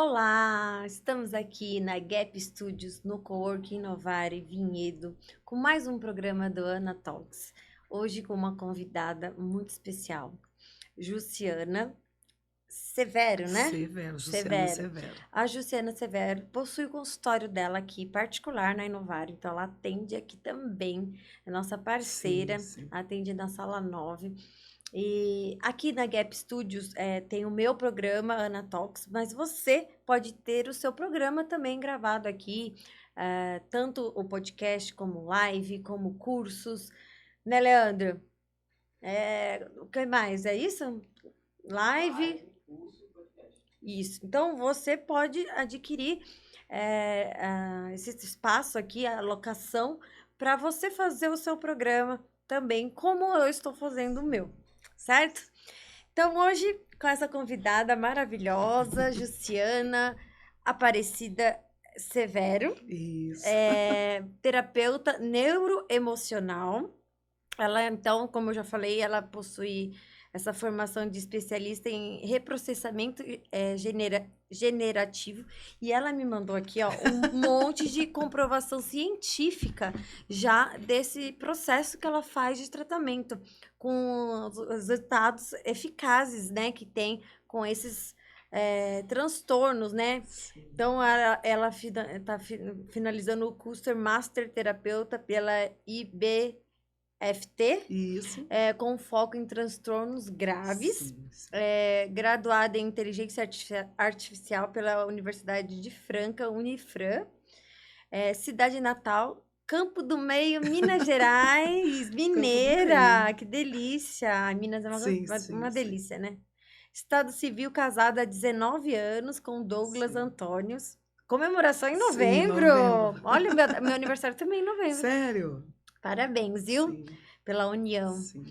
Olá, estamos aqui na Gap Studios, no Coworking Novare Vinhedo, com mais um programa do Ana Talks. Hoje com uma convidada muito especial, Jussiana Severo, né? Severo, Jussiana Severo. Severo. A Jussiana Severo possui o consultório dela aqui, particular na Inovário, então ela atende aqui também, é nossa parceira, Sim. atende na sala 9. E aqui na Gap Studios tem o meu programa, Ana Talks, mas você pode ter o seu programa também gravado aqui, tanto o podcast como live, como cursos, né, Leandro? O que mais? É isso? Live? Isso. Então, você pode adquirir esse espaço aqui, a locação, para você fazer o seu programa também, como eu estou fazendo o meu, certo? Então, hoje, com essa convidada maravilhosa, Jussiana Aparecida Severo, Isso. terapeuta neuroemocional. Ela, então, como eu já falei, ela possui essa formação de especialista em reprocessamento generativo. E ela me mandou aqui, ó, um monte de comprovação científica já desse processo que ela faz de tratamento, com os resultados eficazes, né, que tem com esses transtornos, né? Sim. Então, ela está finalizando o curso Master Terapeuta pela IBFT, Isso. com foco em transtornos graves, Sim. graduada em Inteligência Artificial pela Universidade de Franca, Unifran, cidade natal, Campo do Meio, Minas Gerais, Campo do mineira, Meio. que delícia! Minas é uma Sim. delícia, né? Estado civil, casada há 19 anos com Douglas Sim. Antônios. Comemoração em Sim, novembro! novembro. Olha, meu aniversário também em novembro. Sério? Parabéns, viu? Sim. Pela união. Sim.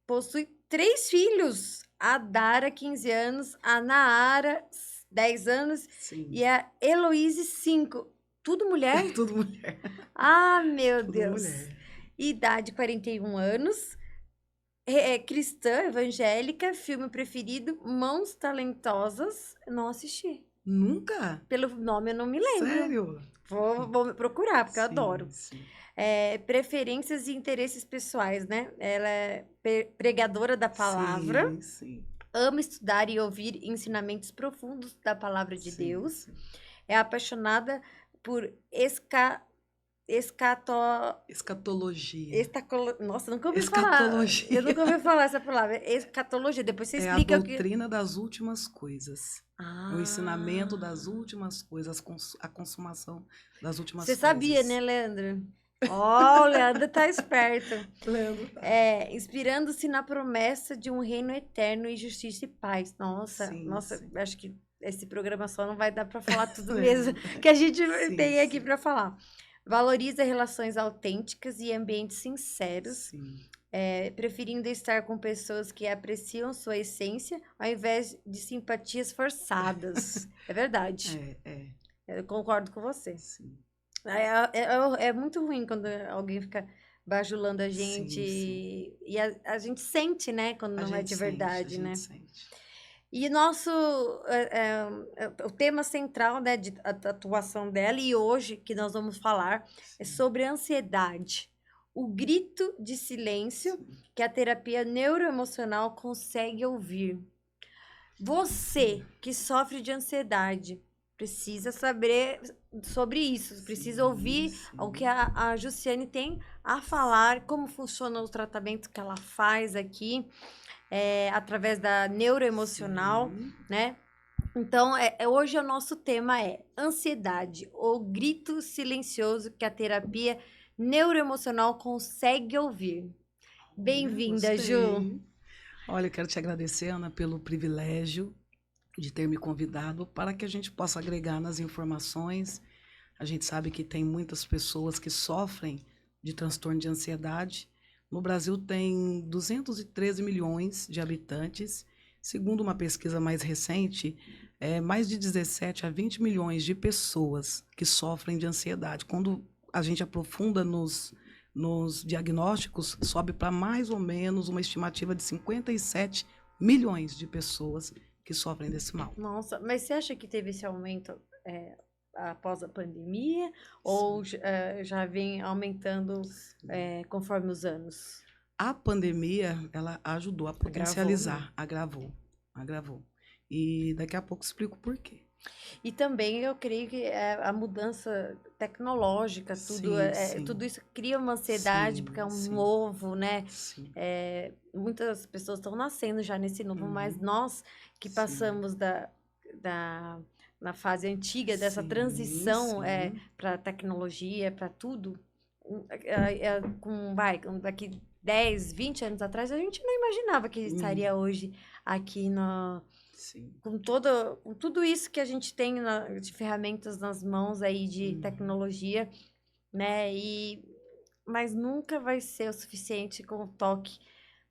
Possui 3 filhos. A Dara, 15 anos, a Naara, 10 anos, Sim. e a Heloíse, 5. Tudo mulher? Tudo mulher. Ah, meu Tudo Deus. mulher. Idade, 41 anos. Cristã, evangélica, filme preferido, Mãos Talentosas. Não assisti. Nunca? Pelo nome eu não me lembro. Sério? Vou procurar, porque eu adoro. Sim. Preferências e interesses pessoais, né? Ela é pregadora da palavra, Sim. ama estudar e ouvir ensinamentos profundos da palavra de Deus, Sim. é apaixonada por Escatologia. Nossa, nunca ouvi Escatologia. falar. Eu nunca ouvi falar essa palavra. Escatologia. Depois você É a explica o que. doutrina das últimas coisas. Ah. É o ensinamento das últimas coisas, a consumação das últimas Você coisas. sabia, né, Leandro? Ó, o Leandro tá esperto. Leandro tá. Inspirando-se na promessa de um reino eterno e justiça e paz. Nossa, Sim. acho que esse programa só não vai dar para falar tudo mesmo que a gente tem aqui para falar. Valoriza relações autênticas e ambientes sinceros, preferindo estar com pessoas que apreciam sua essência ao invés de simpatias forçadas. É verdade. Eu concordo com você. Sim. É muito ruim quando alguém fica bajulando a gente e a gente sente, né, quando não é de verdade, né? Sente. E o tema central, né, de atuação dela, e hoje que nós vamos falar, é sobre a ansiedade. O grito de silêncio que a terapia neuroemocional consegue ouvir. Você que sofre de ansiedade precisa saber sobre isso, precisa ouvir o que a Jussiane tem a falar, como funciona o tratamento que ela faz aqui, através da neuroemocional, né? Então, hoje o nosso tema é ansiedade, o grito silencioso que a terapia neuroemocional consegue ouvir. Bem-vinda, Ju! Olha, eu quero te agradecer, Ana, pelo privilégio de ter me convidado para que a gente possa agregar nas informações. A gente sabe que tem muitas pessoas que sofrem de transtorno de ansiedade. No Brasil tem 213 milhões de habitantes. Segundo uma pesquisa mais recente, mais de 17 a 20 milhões de pessoas que sofrem de ansiedade. Quando a gente aprofunda nos diagnósticos, sobe para mais ou menos uma estimativa de 57 milhões de pessoas que sofrem desse mal. Nossa, mas você acha que teve esse aumento após a pandemia ou já vem aumentando conforme os anos? A pandemia, ela ajudou a potencializar, Agravou, né? agravou. E daqui a pouco explico por quê. E também eu creio que a mudança tecnológica, Sim. tudo isso cria uma ansiedade, Sim, porque é um sim, novo, né? sim. Muitas pessoas estão nascendo já nesse novo, mas Uhum. nós que Sim, passamos na fase antiga dessa sim, transição sim. para a tecnologia, para tudo, daqui 10, 20 anos atrás, a gente não imaginava que Uhum. estaria hoje aqui Sim. com tudo isso que a gente tem de ferramentas nas mãos aí de Uhum. tecnologia, né? Mas nunca vai ser o suficiente com o toque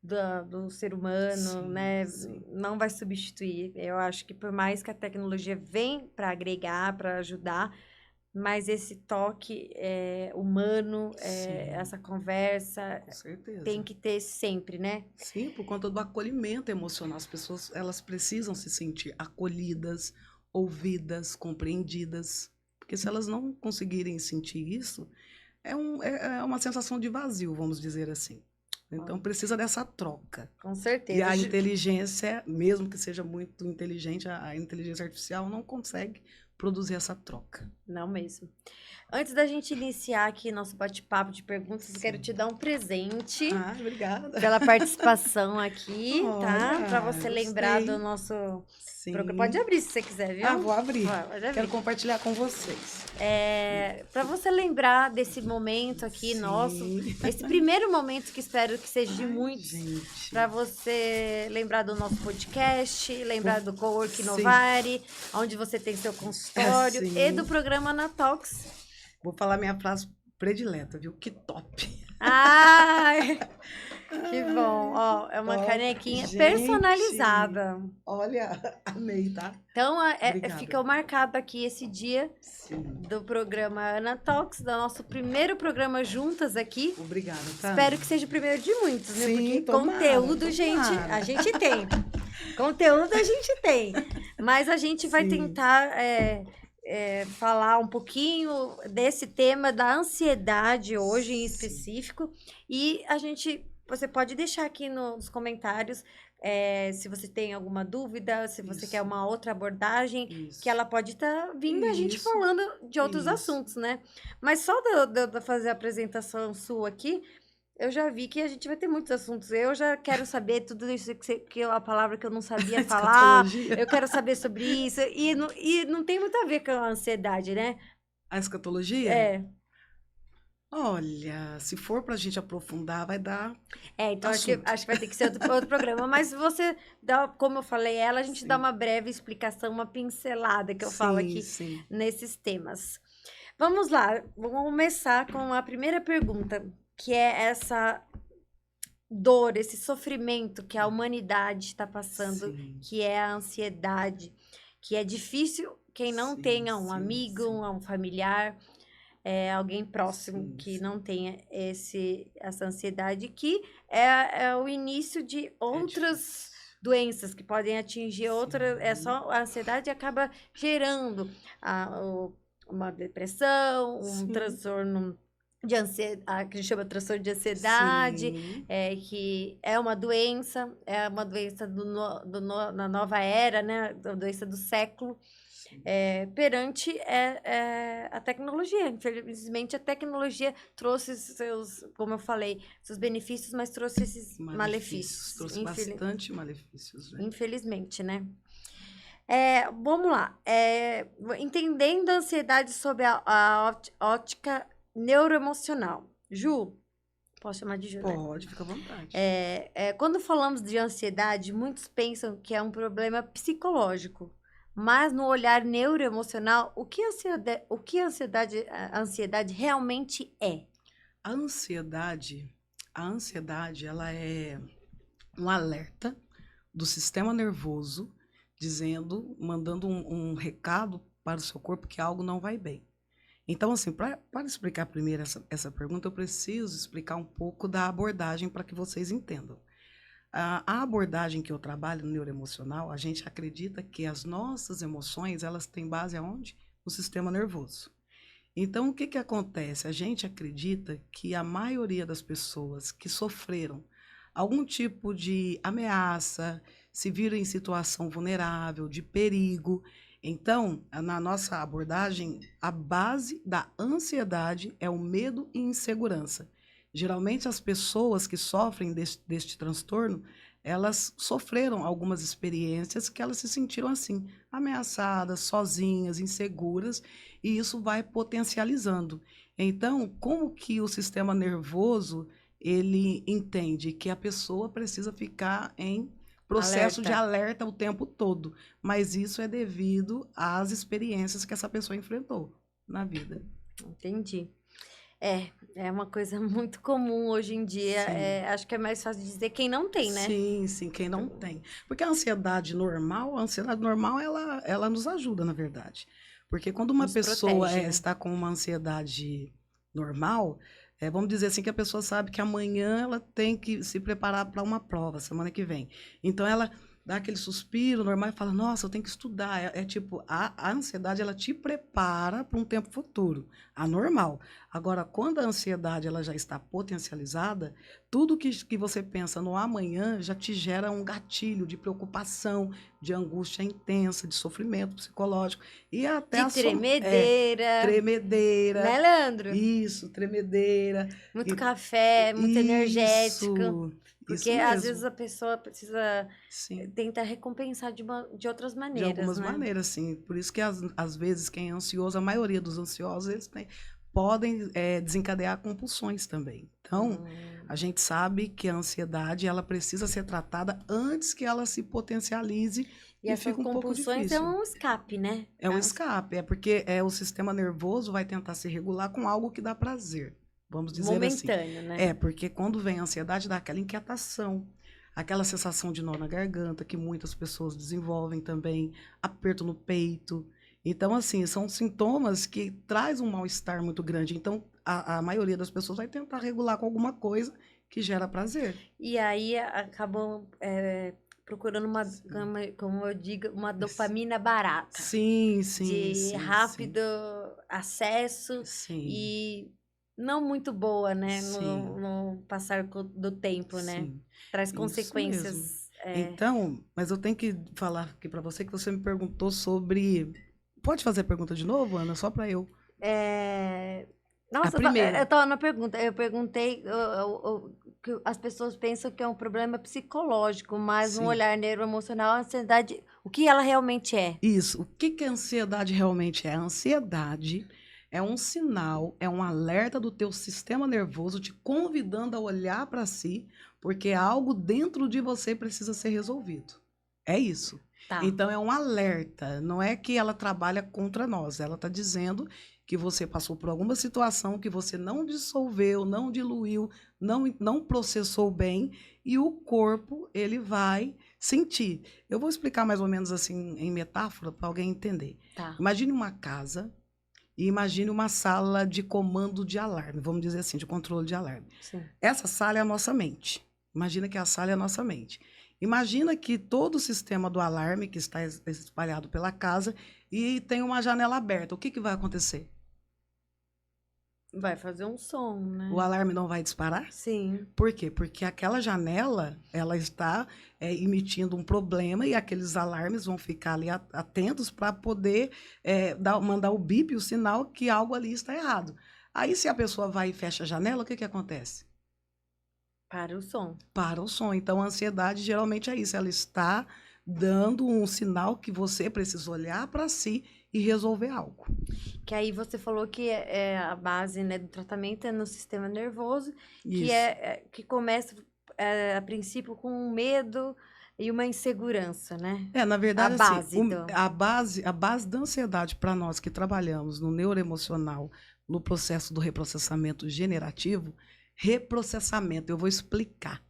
do ser humano, Sim, né? sim. Não vai substituir. Eu acho que por mais que a tecnologia vem para agregar, para ajudar, mas esse toque humano, Sim, essa conversa, com tem certeza. que ter sempre, né? Sim, por conta do acolhimento emocional. As pessoas, elas precisam se sentir acolhidas, ouvidas, compreendidas. Porque se elas não conseguirem sentir isso, é uma sensação de vazio, vamos dizer assim. Então, precisa dessa troca. Com E certeza. a inteligência, mesmo que seja muito inteligente, a inteligência artificial não consegue produzir essa troca. Não mesmo. Antes da gente iniciar aqui nosso bate-papo de perguntas, eu quero te Sim. dar um presente Ah, obrigada. pela participação aqui, tá? Para Olha, você lembrar do gostei. nosso programa. Pode Sim. abrir se você quiser, Ah, viu? vou abrir. Pode Quero abrir. compartilhar com vocês. Para você lembrar desse momento aqui nosso, Sim. esse primeiro momento que espero que seja de Ai, muitos, gente. para você lembrar do nosso podcast, lembrar do Cowork Sim. Novare, onde você tem seu consultório, e do Assim. programa Anatox. Vou falar minha frase predileta, viu? Que top. Ai, que bom. Ai, que Ó, é uma top. canequinha Gente, personalizada. olha, amei, tá? Então, Obrigada. ficou marcado aqui esse dia Sim. do programa Ana Talks, do nosso primeiro programa juntas aqui. Obrigada, tá? Espero que seja o primeiro de muitos, né? Sim, Porque tomara, conteúdo, gente, tomara. a gente tem. Conteúdo a gente tem. Mas a gente vai Sim. tentar falar um pouquinho desse tema da ansiedade hoje em Sim. específico. E você pode deixar aqui nos comentários se você tem alguma dúvida, se você quer Isso. uma outra abordagem, Isso. que ela pode estar vindo a gente Isso. falando de outros Isso. assuntos, né? Mas só de fazer a apresentação sua aqui, eu já vi que a gente vai ter muitos assuntos. Eu já quero saber tudo isso que a palavra que eu não sabia falar. Escatologia. Eu quero saber sobre isso. E não tem muito a ver com a ansiedade, né? A escatologia? É. Olha, se for pra gente aprofundar, vai dar Então assunto. acho que vai ter que ser outro programa. Mas você dá, como eu falei, a gente Sim. dá uma breve explicação, uma pincelada que eu falo aqui Sim. nesses temas. Vamos lá, vamos começar com a primeira pergunta, que é essa dor, esse sofrimento que a humanidade está passando, Sim. que é a ansiedade, que é difícil quem não Sim, tenha um sim, amigo, sim. um familiar, alguém próximo Sim, que sim. não tenha essa ansiedade, que é o início de É outras difícil. doenças que podem atingir outras. É Sim. só a ansiedade acaba gerando uma depressão, um Sim. transtorno de ansiedade, que a gente chama de transtorno de ansiedade, Sim. que é uma doença na nova era, né? A doença do século, Sim. perante a tecnologia. Infelizmente, a tecnologia trouxe como eu falei, seus benefícios, mas trouxe esses malefícios. Trouxe bastante malefícios, né? Infelizmente, né? Vamos lá. Entendendo a ansiedade sob a ótica neuroemocional. Ju, posso chamar de Ju, né? Pode, fica à vontade. Quando falamos de ansiedade, muitos pensam que é um problema psicológico. Mas no olhar neuroemocional, o que a ansiedade realmente é? A ansiedade, ela é um alerta do sistema nervoso mandando um recado para o seu corpo que algo não vai bem. Então, assim, para explicar primeiro essa pergunta, eu preciso explicar um pouco da abordagem para que vocês entendam. A abordagem que eu trabalho no neuroemocional, a gente acredita que as nossas emoções, elas têm base aonde? No sistema nervoso. Então, o que que acontece? A gente acredita que a maioria das pessoas que sofreram algum tipo de ameaça, se viram em situação vulnerável, de perigo. Então, na nossa abordagem, a base da ansiedade é o medo e insegurança. Geralmente, as pessoas que sofrem deste transtorno, elas sofreram algumas experiências que elas se sentiram assim, ameaçadas, sozinhas, inseguras, e isso vai potencializando. Então, como que o sistema nervoso ele entende que a pessoa precisa ficar em processo de alerta o tempo todo, mas isso é devido às experiências que essa pessoa enfrentou na vida. Entendi. É uma coisa muito comum hoje em dia. Acho que é mais fácil dizer quem não tem, né? Sim, sim, quem não tem. Porque a ansiedade normal, ela nos ajuda, na verdade. Porque quando uma pessoa protege, né? está com uma ansiedade normal, vamos dizer assim que a pessoa sabe que amanhã ela tem que se preparar para uma prova, semana que vem. Então ela dá aquele suspiro normal e fala, nossa, eu tenho que estudar. Tipo, a ansiedade, ela te prepara para um tempo futuro, a normal. Agora, quando a ansiedade ela já está potencializada, tudo que você pensa no amanhã já te gera um gatilho de preocupação, de angústia intensa, de sofrimento psicológico. E até de tremedeira. Tremedeira. Né, Leandro? Isso, tremedeira. Muito café, muito energético. Porque às mesmo. vezes a pessoa precisa tentar recompensar de outras maneiras, de algumas maneiras, sim. Por isso que às vezes quem é ansioso, a maioria dos ansiosos, eles podem desencadear compulsões também. Então, a gente sabe que a ansiedade ela precisa ser tratada antes que ela se potencialize e fica um pouco difícil. Compulsões é um escape, né? É um escape, porque o sistema nervoso vai tentar se regular com algo que dá prazer. Vamos dizer momentâneo, assim. Né? Porque quando vem a ansiedade, dá aquela inquietação, aquela sensação de nó na garganta, que muitas pessoas desenvolvem também, aperto no peito. Então, assim, são sintomas que traz um mal-estar muito grande. Então, a maioria das pessoas vai tentar regular com alguma coisa que gera prazer. E aí acabam procurando como eu digo, uma dopamina barata. Sim. De rápido acesso e não muito boa, né? No passar do tempo, né? Traz consequências. Então, mas eu tenho que falar aqui para você que você me perguntou sobre... Pode fazer a pergunta de novo, Ana? Só para eu... Nossa, eu tava na pergunta. Eu perguntei que as pessoas pensam que é um problema psicológico, mas no olhar neuroemocional, a ansiedade, o que ela realmente é? Isso. O que a ansiedade realmente é? A ansiedade é um sinal, é um alerta do teu sistema nervoso te convidando a olhar para si, porque algo dentro de você precisa ser resolvido. É isso. Tá. Então, é um alerta. Não é que ela trabalha contra nós. Ela está dizendo que você passou por alguma situação que você não dissolveu, não diluiu, não processou bem, e o corpo, ele vai sentir. Eu vou explicar mais ou menos assim, em metáfora, para alguém entender. Tá. Imagine uma casa e imagine uma sala de comando de alarme, vamos dizer assim, de controle de alarme. Sim. Essa sala é a nossa mente. Imagina que a sala é a nossa mente. Imagina que todo o sistema do alarme que está espalhado pela casa e tem uma janela aberta. O que vai acontecer? Vai fazer um som, né? O alarme não vai disparar? Sim. Por quê? Porque aquela janela, ela está emitindo um problema e aqueles alarmes vão ficar ali atentos para poder mandar o bip, o sinal que algo ali está errado. Aí, se a pessoa vai e fecha a janela, o que acontece? Para o som. Para o som. Então, a ansiedade geralmente é isso. Ela está dando um sinal que você precisa olhar para si e resolver algo. Que aí você falou que a base, né, do tratamento é no sistema nervoso, Isso. que começa a princípio com um medo e uma insegurança, né? Na verdade, a base da ansiedade para nós que trabalhamos no neuroemocional, no processo do reprocessamento generativo, eu vou explicar.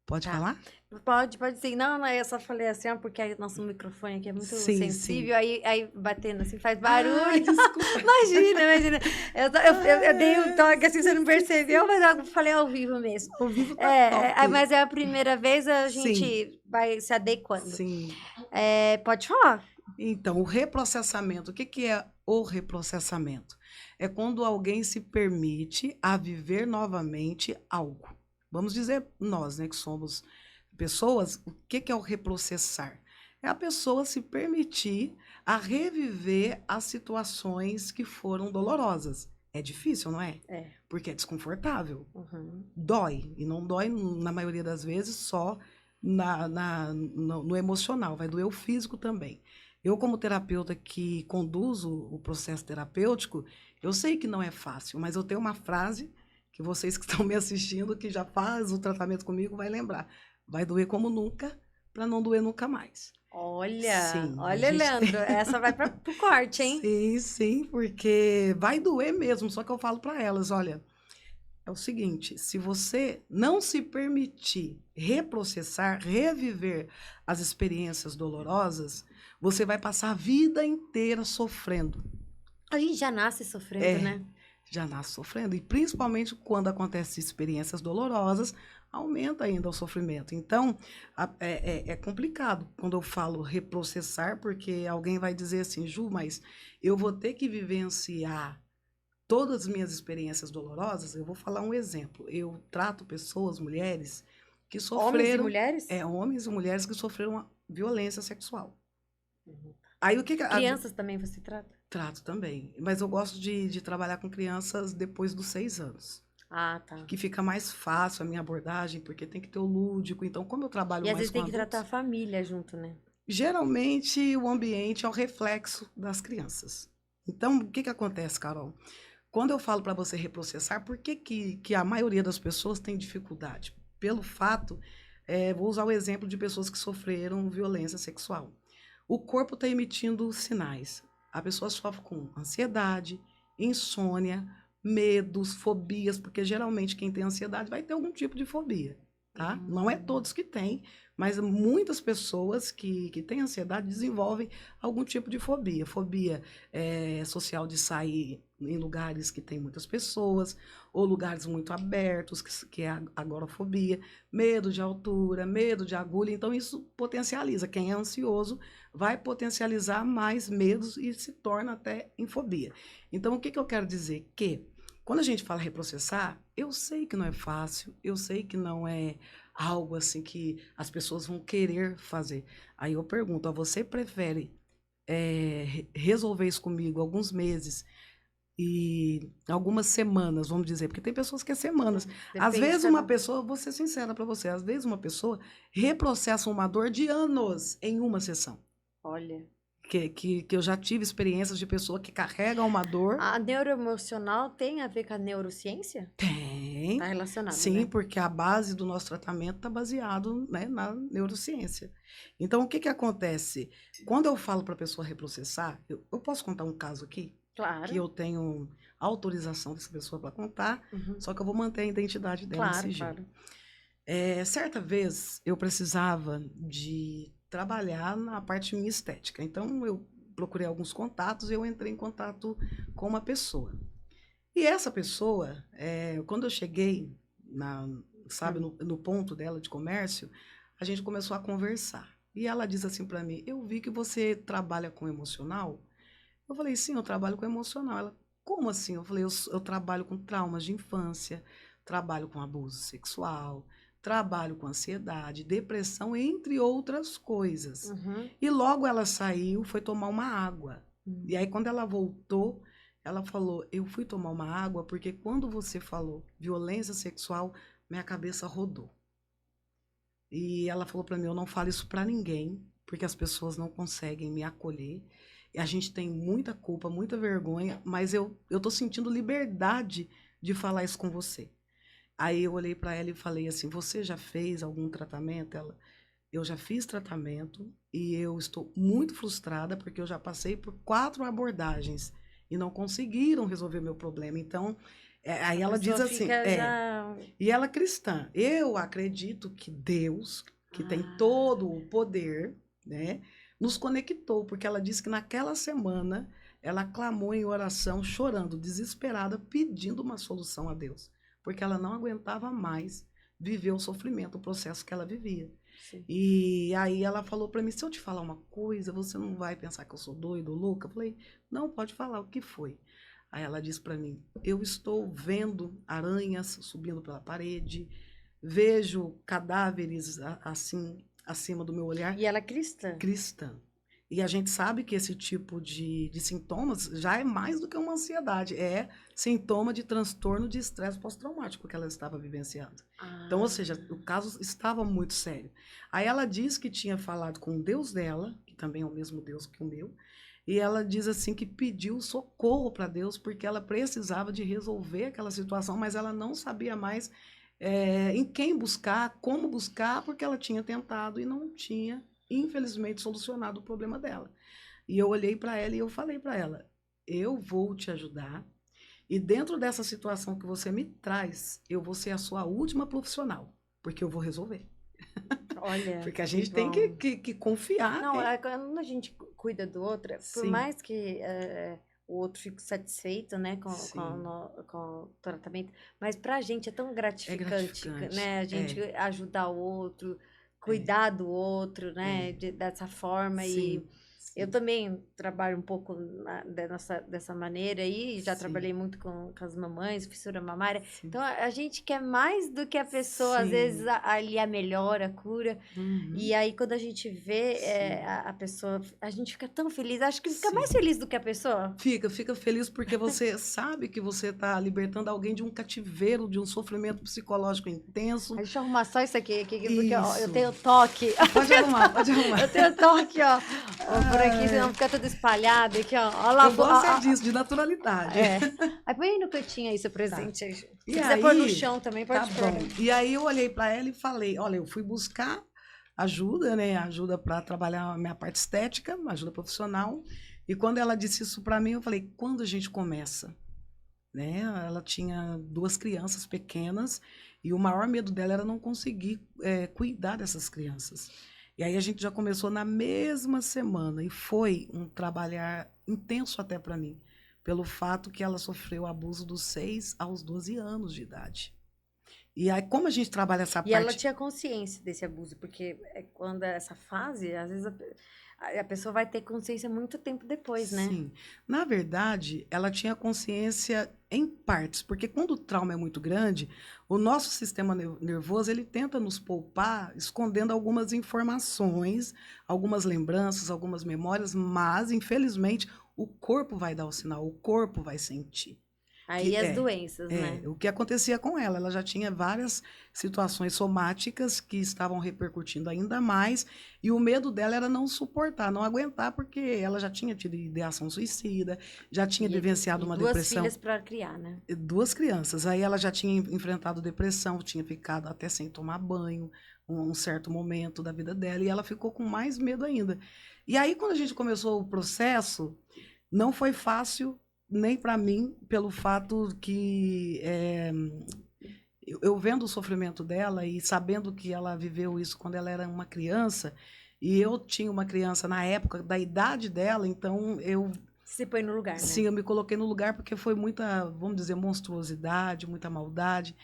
Pode Tá. falar? Pode sim. Não, não, eu só falei assim, ó, porque nosso microfone aqui é muito Sim, sensível, sim. aí batendo assim faz Ai, barulho. desculpa. Imagina. Eu dei um toque assim, você não Esqueci. percebeu, mas eu falei ao vivo mesmo. Ao vivo tá top. Mas é a primeira vez, a Sim, gente vai se adequando. sim. Pode falar. Então, o reprocessamento, o que que é o reprocessamento? É quando alguém se permite a viver novamente algo. Vamos dizer nós, né, que somos pessoas, o que que é o reprocessar? É a pessoa se permitir a reviver as situações que foram dolorosas. É difícil, não é? É. Porque é desconfortável. Uhum. Dói. E não dói, na maioria das vezes, só no emocional, vai doer o físico também. Eu, como terapeuta que conduzo o processo terapêutico, eu sei que não é fácil, mas eu tenho uma frase que vocês que estão me assistindo, que já faz o tratamento comigo, vai lembrar. Vai doer como nunca, para não doer nunca mais. Olha, Sim, a olha, gente tem. Leandro, essa vai para o corte, hein? Sim, sim, porque vai doer mesmo, só que eu falo para elas, olha, é o seguinte, se você não se permitir reprocessar, reviver as experiências dolorosas, você vai passar a vida inteira sofrendo. A gente já nasce sofrendo, É, né? já nasce sofrendo. E principalmente quando acontecem experiências dolorosas, aumenta ainda o sofrimento. Então, é complicado quando eu falo reprocessar, porque alguém vai dizer assim, Ju, mas eu vou ter que vivenciar todas as minhas experiências dolorosas. Eu vou falar um exemplo. Eu trato pessoas, mulheres, que Homens e sofreram, mulheres? homens e mulheres que sofreram a violência sexual. Uhum. Aí o que, que Crianças também você trata? trato também, mas eu gosto de trabalhar com crianças depois dos 6 anos. Ah, tá. Que fica mais fácil a minha abordagem, porque tem que ter o lúdico. Então, como eu trabalho E às mais vezes com tem que tratar adultos, a família junto, né? geralmente o ambiente é o reflexo das crianças. Então, o que, que acontece, Carol? Quando eu falo para você reprocessar, por que, que a maioria das pessoas tem dificuldade? Pelo fato, vou usar o exemplo de pessoas que sofreram violência sexual. O corpo está emitindo sinais. A pessoa sofre com ansiedade, insônia, medos, fobias, porque geralmente quem tem ansiedade vai ter algum tipo de fobia, tá? Não é todos que têm, mas muitas pessoas que têm ansiedade desenvolvem algum tipo de fobia. Fobia social de sair em lugares que tem muitas pessoas, ou lugares muito abertos, que é a agorafobia, medo de altura, medo de agulha. Então, isso potencializa. Quem é ansioso vai potencializar mais medos e se torna até em fobia. Então, o que, que eu quero dizer? Que quando a gente fala reprocessar, eu sei que não é fácil, eu sei que não é algo assim que as pessoas vão querer fazer. Aí eu pergunto, você prefere resolver isso comigo alguns meses e algumas semanas, vamos dizer, porque tem pessoas que é semanas. Às Depende de vezes cada uma um. pessoa, vou ser sincera para você, às vezes uma pessoa reprocessa uma dor de anos em uma sessão. Olha. Que eu já tive experiências de pessoa que carrega uma dor. A neuroemocional tem a ver com a neurociência? Tem, Tá relacionado, sim, né? porque a base do nosso tratamento está baseado, né, na neurociência. Então, o que que acontece? Quando eu falo para a pessoa reprocessar, eu posso contar um caso aqui, que Claro. eu tenho autorização dessa pessoa para contar, Uhum. só que eu vou manter a identidade dela em Claro, sigilo. claro. Certa vez eu precisava de trabalhar na parte minha estética. Então eu procurei alguns contatos e eu entrei em contato com uma pessoa. E essa pessoa, quando eu cheguei sabe, no ponto dela de comércio, a gente começou a conversar. E ela diz assim para mim: Eu vi que você trabalha com emocional. Eu falei: Sim, eu trabalho com emocional. Ela: Como assim? Eu falei: Eu trabalho com traumas de infância, trabalho com abuso sexual, trabalho com ansiedade, depressão, entre outras coisas. Uhum. E logo ela saiu, foi tomar uma água. E aí, quando ela voltou, ela falou: Eu fui tomar uma água porque quando você falou violência sexual, minha cabeça rodou. E ela falou para mim: Eu não falo isso para ninguém, porque as pessoas não conseguem me acolher. E a gente tem muita culpa, muita vergonha, mas eu tô sentindo liberdade de falar isso com você. Aí eu olhei para ela e falei assim: Você já fez algum tratamento? Ela: Eu já fiz tratamento e eu estou muito frustrada porque eu já passei por 4 abordagens e não conseguiram resolver meu problema. Então, Aí A ela diz pessoa assim, fica já. e ela é cristã. Eu acredito que Deus, que tem Ah, todo o poder, né, nos conectou, porque ela disse que naquela semana ela clamou em oração, chorando, desesperada, pedindo uma solução a Deus, porque ela não aguentava mais viver o sofrimento, o processo que ela vivia. sim. E aí ela falou para mim, se eu te falar uma coisa, você não vai pensar que eu sou doido ou louca? Eu falei, não, pode falar, o que foi? Aí ela disse para mim, eu estou vendo aranhas subindo pela parede, vejo cadáveres assim acima do meu olhar, E ela é cristã. cristã. E a gente sabe que esse tipo de sintomas já é mais do que uma ansiedade, é sintoma de transtorno de estresse pós-traumático que ela estava vivenciando. Então, ou Ah, seja, o caso estava muito sério. Aí ela diz que tinha falado com o Deus dela, que também é o mesmo Deus que o meu, e ela diz assim que pediu socorro para Deus porque ela precisava de resolver aquela situação, mas ela não sabia mais em quem buscar, como buscar, porque ela tinha tentado e não tinha, infelizmente, solucionado o problema dela. E eu olhei para ela e eu falei para ela: eu vou te ajudar. E dentro dessa situação que você me traz, eu vou ser a sua última profissional, porque eu vou resolver. olha, Porque a que gente tem que, bom. que confiar. Não, quando a gente cuida do outro, por Sim, mais que o outro fique satisfeito, né, sim. com o tratamento, mas pra gente é tão É gratificante, gratificante. né, a gente É, ajudar o outro, é, cuidar do outro, né, é. dessa forma. E Sim, eu sim, também trabalho um pouco dessa maneira aí, já sim, trabalhei muito com as mamães, fissura mamária. sim. Então a gente quer mais do que a pessoa, às vezes, Sim. ali a melhora, a cura. E Uhum. aí, quando a gente vê Sim, a pessoa, a gente fica tão feliz. Acho que fica mais sim. feliz do que a pessoa. Fica feliz porque você sabe que você está libertando alguém de um cativeiro, de um sofrimento psicológico intenso. Aí, deixa eu arrumar só isso aqui, porque ó, eu Isso. tenho toque. Pode arrumar, pode arrumar. Eu tenho toque, ó, por aqui, senão Ai, fica tudo espalhado aqui, ó. Ó lá, eu gosto é disso, de naturalidade. é. Aí põe aí no cantinho aí seu Tá. presente aí. E Se quiser pôr no aí, chão também, tá pode pôr. bom. E aí eu olhei para ela e falei: olha, eu fui buscar ajuda, né? Ajuda para trabalhar a minha parte estética, ajuda profissional. E quando ela disse isso para mim, eu falei: quando a gente começa? Né? Ela tinha duas crianças pequenas e o maior medo dela era não conseguir cuidar dessas crianças. E aí a gente já começou na mesma semana e foi um trabalhar intenso até para mim, pelo fato que ela sofreu abuso dos 6 aos 12 anos de idade. E aí, como a gente trabalha essa E ela parte. tinha consciência desse abuso, porque quando é essa fase, às vezes a pessoa vai ter consciência muito tempo depois, né? Sim. Na verdade, ela tinha consciência em partes, porque quando o trauma é muito grande, o nosso sistema nervoso, ele tenta nos poupar, escondendo algumas informações, algumas lembranças, algumas memórias, mas, infelizmente, o corpo vai dar o sinal, o corpo vai sentir. Aí Que as doenças, né? o que acontecia com ela. Ela já tinha várias situações somáticas que estavam repercutindo ainda mais, e o medo dela era não suportar, não aguentar, porque ela já tinha tido ideação suicida, já tinha vivenciado E uma duas depressão, filhas para criar, né? duas crianças. Aí ela já tinha enfrentado depressão, tinha ficado até sem tomar banho, um certo momento da vida dela, e ela ficou com mais medo ainda. E aí, quando a gente começou o processo, não foi fácil nem para mim, pelo fato que eu vendo o sofrimento dela e sabendo que ela viveu isso quando ela era uma criança, e eu tinha uma criança na época da idade dela, então eu Se põe no lugar, sim, né? eu me coloquei no lugar porque foi muita, vamos dizer, monstruosidade, muita maldade.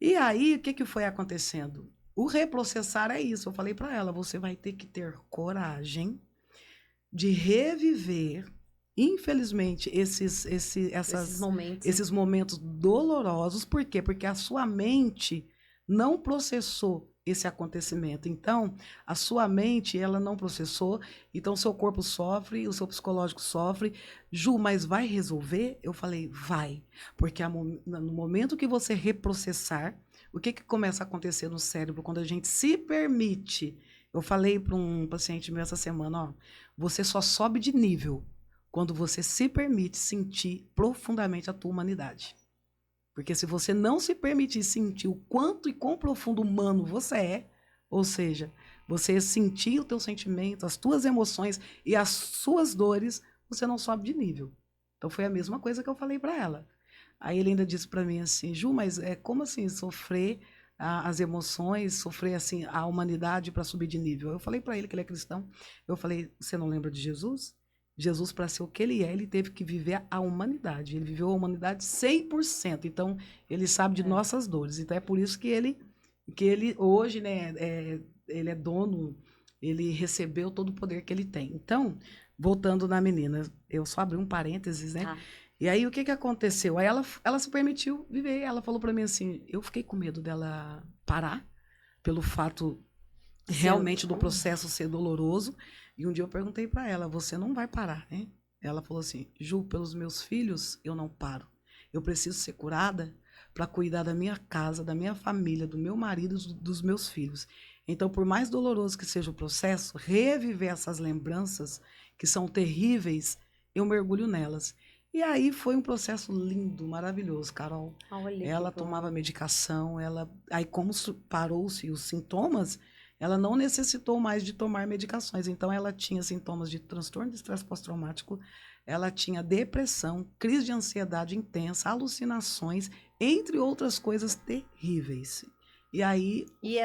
E aí, o que que foi acontecendo? O reprocessar é isso. Eu falei para ela, você vai ter que ter coragem de reviver, infelizmente, Esses momentos, né? esses momentos dolorosos. Por quê? Porque a sua mente não processou esse acontecimento. Então, a sua mente, ela não processou, então seu corpo sofre, o seu psicológico sofre. Ju, mas vai resolver? Eu falei, vai. Porque no momento que você reprocessar, o que que começa a acontecer no cérebro quando a gente se permite? Eu falei para um paciente meu essa semana, ó, você só sobe de nível quando você se permite sentir profundamente a tua humanidade. Porque se você não se permitir sentir o quanto e quão profundo humano você é, ou seja, você sentir o teu sentimento, as tuas emoções e as suas dores, você não sobe de nível. Então foi a mesma coisa que eu falei para ela. Aí ele ainda disse para mim assim, Ju, mas como assim sofrer as emoções, sofrer assim a humanidade para subir de nível? Eu falei para ele que ele é cristão. Eu falei, você não lembra de Jesus? Jesus, para ser o que ele teve que viver a humanidade. Ele viveu a humanidade 100%. Então, ele sabe de nossas dores. Então, é por isso que ele hoje, né, ele é dono, ele recebeu todo o poder que ele tem. Então, voltando na menina, eu só abri um parênteses, né? Tá. E aí, o que aconteceu? Aí ela se permitiu viver. Ela falou para mim assim, eu fiquei com medo dela parar, pelo fato realmente do processo ser doloroso. E um dia eu perguntei para ela, você não vai parar, né? Ela falou assim, Ju, pelos meus filhos, eu não paro. Eu preciso ser curada para cuidar da minha casa, da minha família, do meu marido, dos meus filhos. Então, por mais doloroso que seja o processo, reviver essas lembranças que são terríveis, eu mergulho nelas. E aí foi um processo lindo, maravilhoso, Carol. Olha Ela que bom. tomava medicação, aí como parou-se os sintomas, ela não necessitou mais de tomar medicações. Então, ela tinha sintomas de transtorno de estresse pós-traumático, ela tinha depressão, crise de ansiedade intensa, alucinações, entre outras coisas terríveis. E aí... E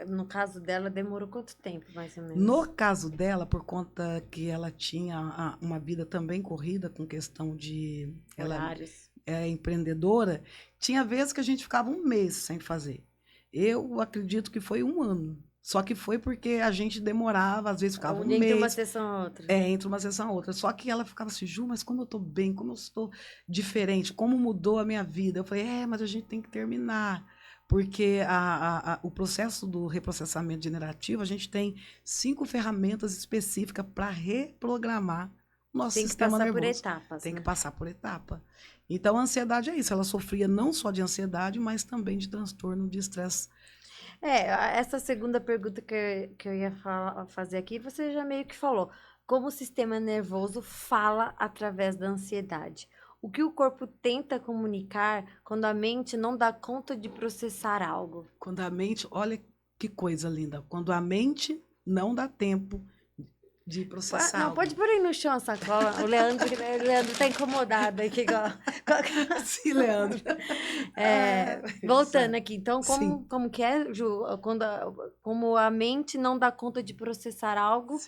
no caso dela, demorou quanto tempo, mais ou menos? No caso dela, por conta que ela tinha uma vida também corrida, com questão de... Horários. Ela é empreendedora, tinha vezes que a gente ficava um mês sem fazer. Eu acredito que foi 1 ano. Só que foi porque a gente demorava, às vezes ficava um mês. Entre uma sessão e outra. Entre uma sessão e outra. Só que ela ficava assim, Ju, mas como eu tô bem, como eu estou diferente, como mudou a minha vida. Eu falei, mas a gente tem que terminar. Porque o processo do reprocessamento generativo, a gente tem 5 ferramentas específicas para reprogramar o nosso sistema nervoso. Tem que passar por etapas. Tem que passar por etapa. Então, a ansiedade é isso. Ela sofria não só de ansiedade, mas também de transtorno de estresse. Essa segunda pergunta que eu ia fazer aqui, você já meio que falou. Como o sistema nervoso fala através da ansiedade? O que o corpo tenta comunicar quando a mente não dá conta de processar algo? Quando a mente, olha que coisa linda, quando a mente não dá tempo de processar Não, algo. pode pôr aí no chão a sacola. O Leandro tá incomodado aqui. Igual. Sim, Leandro. Voltando aqui, então, como que é, Ju? Como a mente não dá conta de processar algo,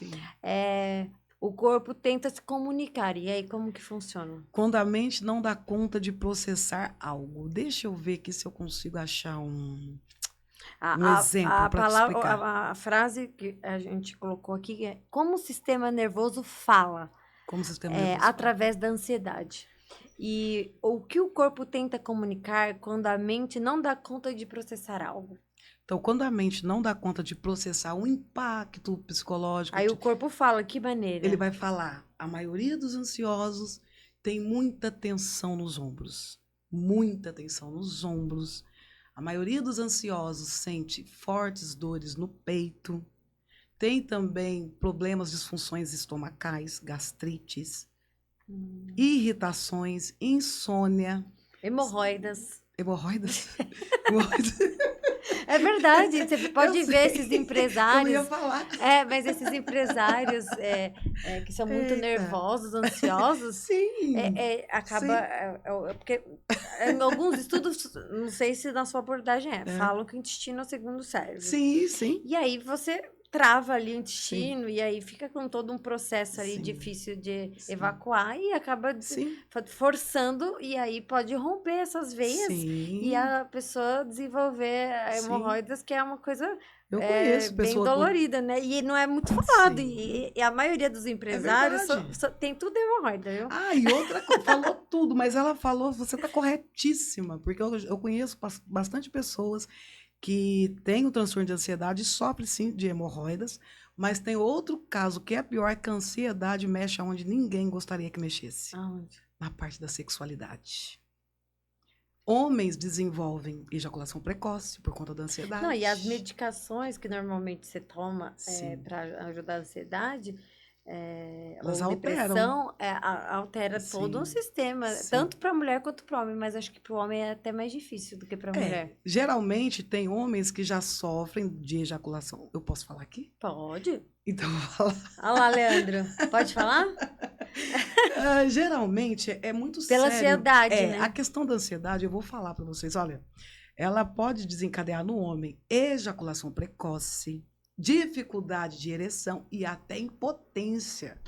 o corpo tenta se comunicar. E aí, como que funciona? Quando a mente não dá conta de processar algo. Deixa eu ver aqui se eu consigo achar um exemplo para te explicar. A frase que a gente colocou aqui é como o sistema nervoso fala. Como o sistema nervoso através da ansiedade. E o que o corpo tenta comunicar quando a mente não dá conta de processar algo? Então, quando a mente não dá conta de processar o impacto psicológico... Aí o corpo fala, que maneira? Ele vai falar, a maioria dos ansiosos tem muita tensão nos ombros. Muita tensão nos ombros. A maioria dos ansiosos sente fortes dores no peito. Tem também problemas, disfunções estomacais, gastrites, irritações, insônia. Hemorroidas. Hemorroidas? É verdade, você pode ver esses empresários. Eu ia falar. Mas esses empresários que são muito nervosos, ansiosos. Sim. Acaba. Porque em alguns estudos, não sei se na sua abordagem falam que o intestino é o segundo cérebro. Sim, sim. E aí você trava ali o intestino e aí fica com todo um processo ali difícil de evacuar e acaba forçando e aí pode romper essas veias e a pessoa desenvolver hemorroidas, que é uma coisa eu conheço bem dolorida, né? E não é muito falado. E a maioria dos empresários tem tudo hemorroida, viu? E outra coisa, falou tudo, mas ela falou, você está corretíssima, porque eu conheço bastante pessoas que tem o transtorno de ansiedade e sofre sim de hemorroidas, mas tem outro caso que é pior, que a ansiedade mexe aonde ninguém gostaria que mexesse. Aonde? Na parte da sexualidade. Homens desenvolvem ejaculação precoce por conta da ansiedade. Não, e as medicações que normalmente você toma para ajudar a ansiedade, elas ou depressão, altera Sim. todo o sistema, tanto para a mulher quanto para o homem, mas acho que para o homem é até mais difícil do que para a mulher. Geralmente tem homens que já sofrem de ejaculação. Eu posso falar aqui? Pode. Então vou falar. Olha lá, Leandro. Pode falar? Geralmente é muito Pela sério. ansiedade, né? A questão da ansiedade, eu vou falar para vocês, olha, ela pode desencadear no homem ejaculação precoce, dificuldade de ereção e até impotência.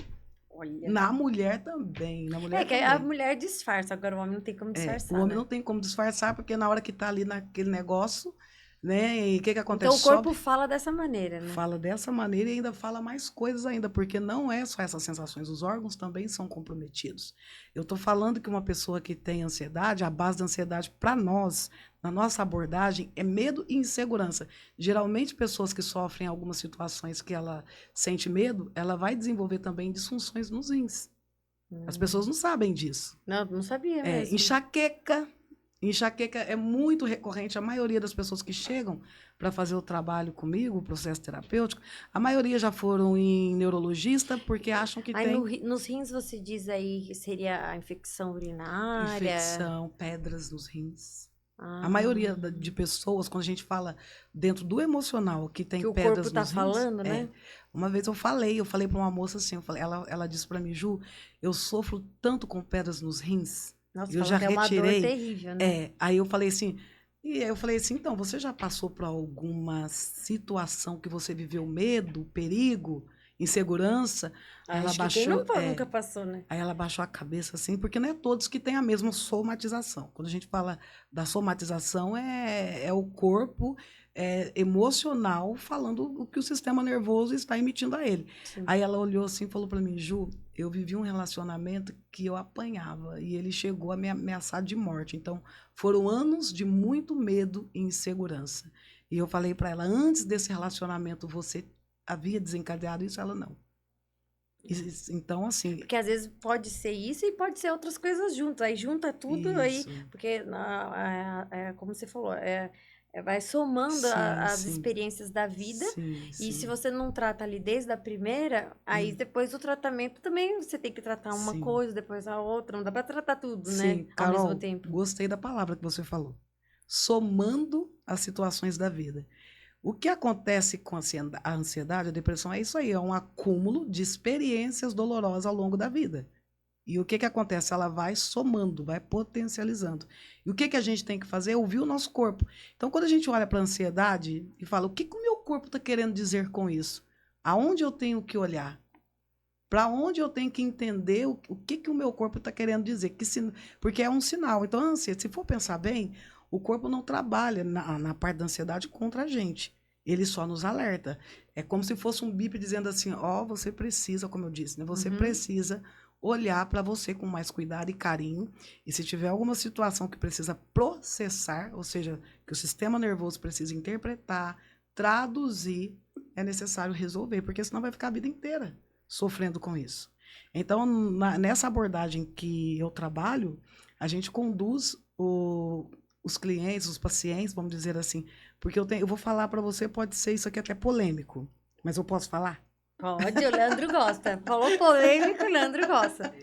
Olha. Na mulher também, na mulher É que a também. mulher disfarça, agora o homem não tem como O disfarçar, homem né? não tem como disfarçar, porque na hora que tá ali naquele negócio, né? E o que Então acontece? o corpo fala dessa maneira, né? Fala dessa maneira e ainda fala mais coisas ainda, porque não é só essas sensações, os órgãos também são comprometidos. Eu estou falando que uma pessoa que tem ansiedade, a base da ansiedade para nós, na nossa abordagem, é medo e insegurança. Geralmente, pessoas que sofrem algumas situações que ela sente medo, ela vai desenvolver também disfunções nos rins. As pessoas não sabem disso. Não, não sabia mesmo. Enxaqueca. Enxaqueca é muito recorrente. A maioria das pessoas que chegam para fazer o trabalho comigo, o processo terapêutico, a maioria já foram em neurologista porque acham que Aí tem nos rins você diz aí que seria a infecção urinária. infecção, pedras nos rins. A Ah, maioria de pessoas, quando a gente fala dentro do emocional que tem que o pedras corpo tá nos rins, falando, né? Uma vez eu falei para uma moça assim, ela disse para mim, Ju, eu sofro tanto com pedras nos rins. Nossa, Eu falam já que é uma dor retirei. terrível, né? Aí eu falei assim, então, você já passou por alguma situação que você viveu medo, perigo, insegurança? Aí ela Acho que quem baixou, nunca passou, né? aí ela baixou a cabeça assim, porque não é todos que têm a mesma somatização. Quando a gente fala da somatização, é o corpo emocional falando o que o sistema nervoso está emitindo a ele. Sim. Aí ela olhou assim e falou para mim, Ju, eu vivi um relacionamento que eu apanhava e ele chegou a me ameaçar de morte. Então, foram anos de muito medo e insegurança. E eu falei para ela, antes desse relacionamento, você havia desencadeado isso? Ela não. Então, assim. Porque às vezes pode ser isso e pode ser outras coisas juntas. Aí junta tudo aí, Isso. porque como você falou, vai somando as Sim. experiências da vida. Sim, E se sim. você não trata ali desde a primeira, aí depois do tratamento também você tem que tratar uma Sim. coisa, depois a outra. Não dá pra tratar tudo, Sim, né? Ao Carol, mesmo tempo. gostei da palavra que você falou. Somando as situações da vida. O que acontece com a ansiedade, a depressão, é isso aí, é um acúmulo de experiências dolorosas ao longo da vida. E o que acontece? Ela vai somando, vai potencializando. E o que a gente tem que fazer é ouvir o nosso corpo. Então, quando a gente olha para a ansiedade e fala, o que o meu corpo está querendo dizer com isso? Aonde eu tenho que olhar? Para onde eu tenho que entender o que o meu corpo está querendo dizer? Porque é um sinal. Então, se for pensar bem, o corpo não trabalha na parte da ansiedade contra a gente. Ele só nos alerta. É como se fosse um bip dizendo assim, você precisa, como eu disse, né? Você precisa olhar para você com mais cuidado e carinho. E se tiver alguma situação que precisa processar, ou seja, que o sistema nervoso precisa interpretar, traduzir, é necessário resolver, porque senão vai ficar a vida inteira sofrendo com isso. Então, nessa abordagem que eu trabalho, a gente conduz os clientes, os pacientes, vamos dizer assim, porque eu vou falar para você, pode ser isso aqui até polêmico, mas eu posso falar? Pode, o Leandro gosta. Falou polêmico, o Leandro gosta.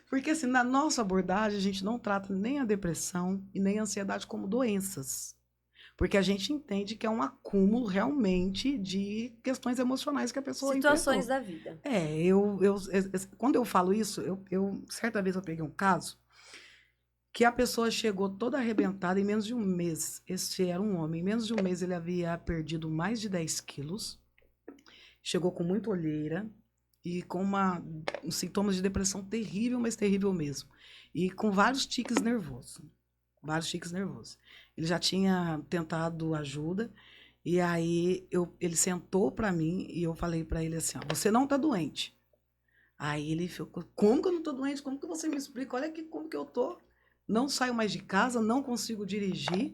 Porque assim, na nossa abordagem, a gente não trata nem a depressão e nem a ansiedade como doenças. Porque a gente entende que é um acúmulo realmente de questões emocionais que a pessoa Situações enfrentou. da vida. Quando eu falo isso, certa vez eu peguei um caso que a pessoa chegou toda arrebentada em menos de um mês. Esse era um homem. Em menos de um mês ele havia perdido mais de 10 quilos. Chegou com muita olheira e com uns sintomas de depressão terrível, mas terrível mesmo. E com vários tiques nervosos. Vários tiques nervosos. Ele já tinha tentado ajuda, e aí ele sentou para mim e eu falei para ele assim, você não tá doente. Aí ele ficou, como que eu não tô doente? Como que você me explica? Olha aqui como que eu tô. Não saio mais de casa, não consigo dirigir,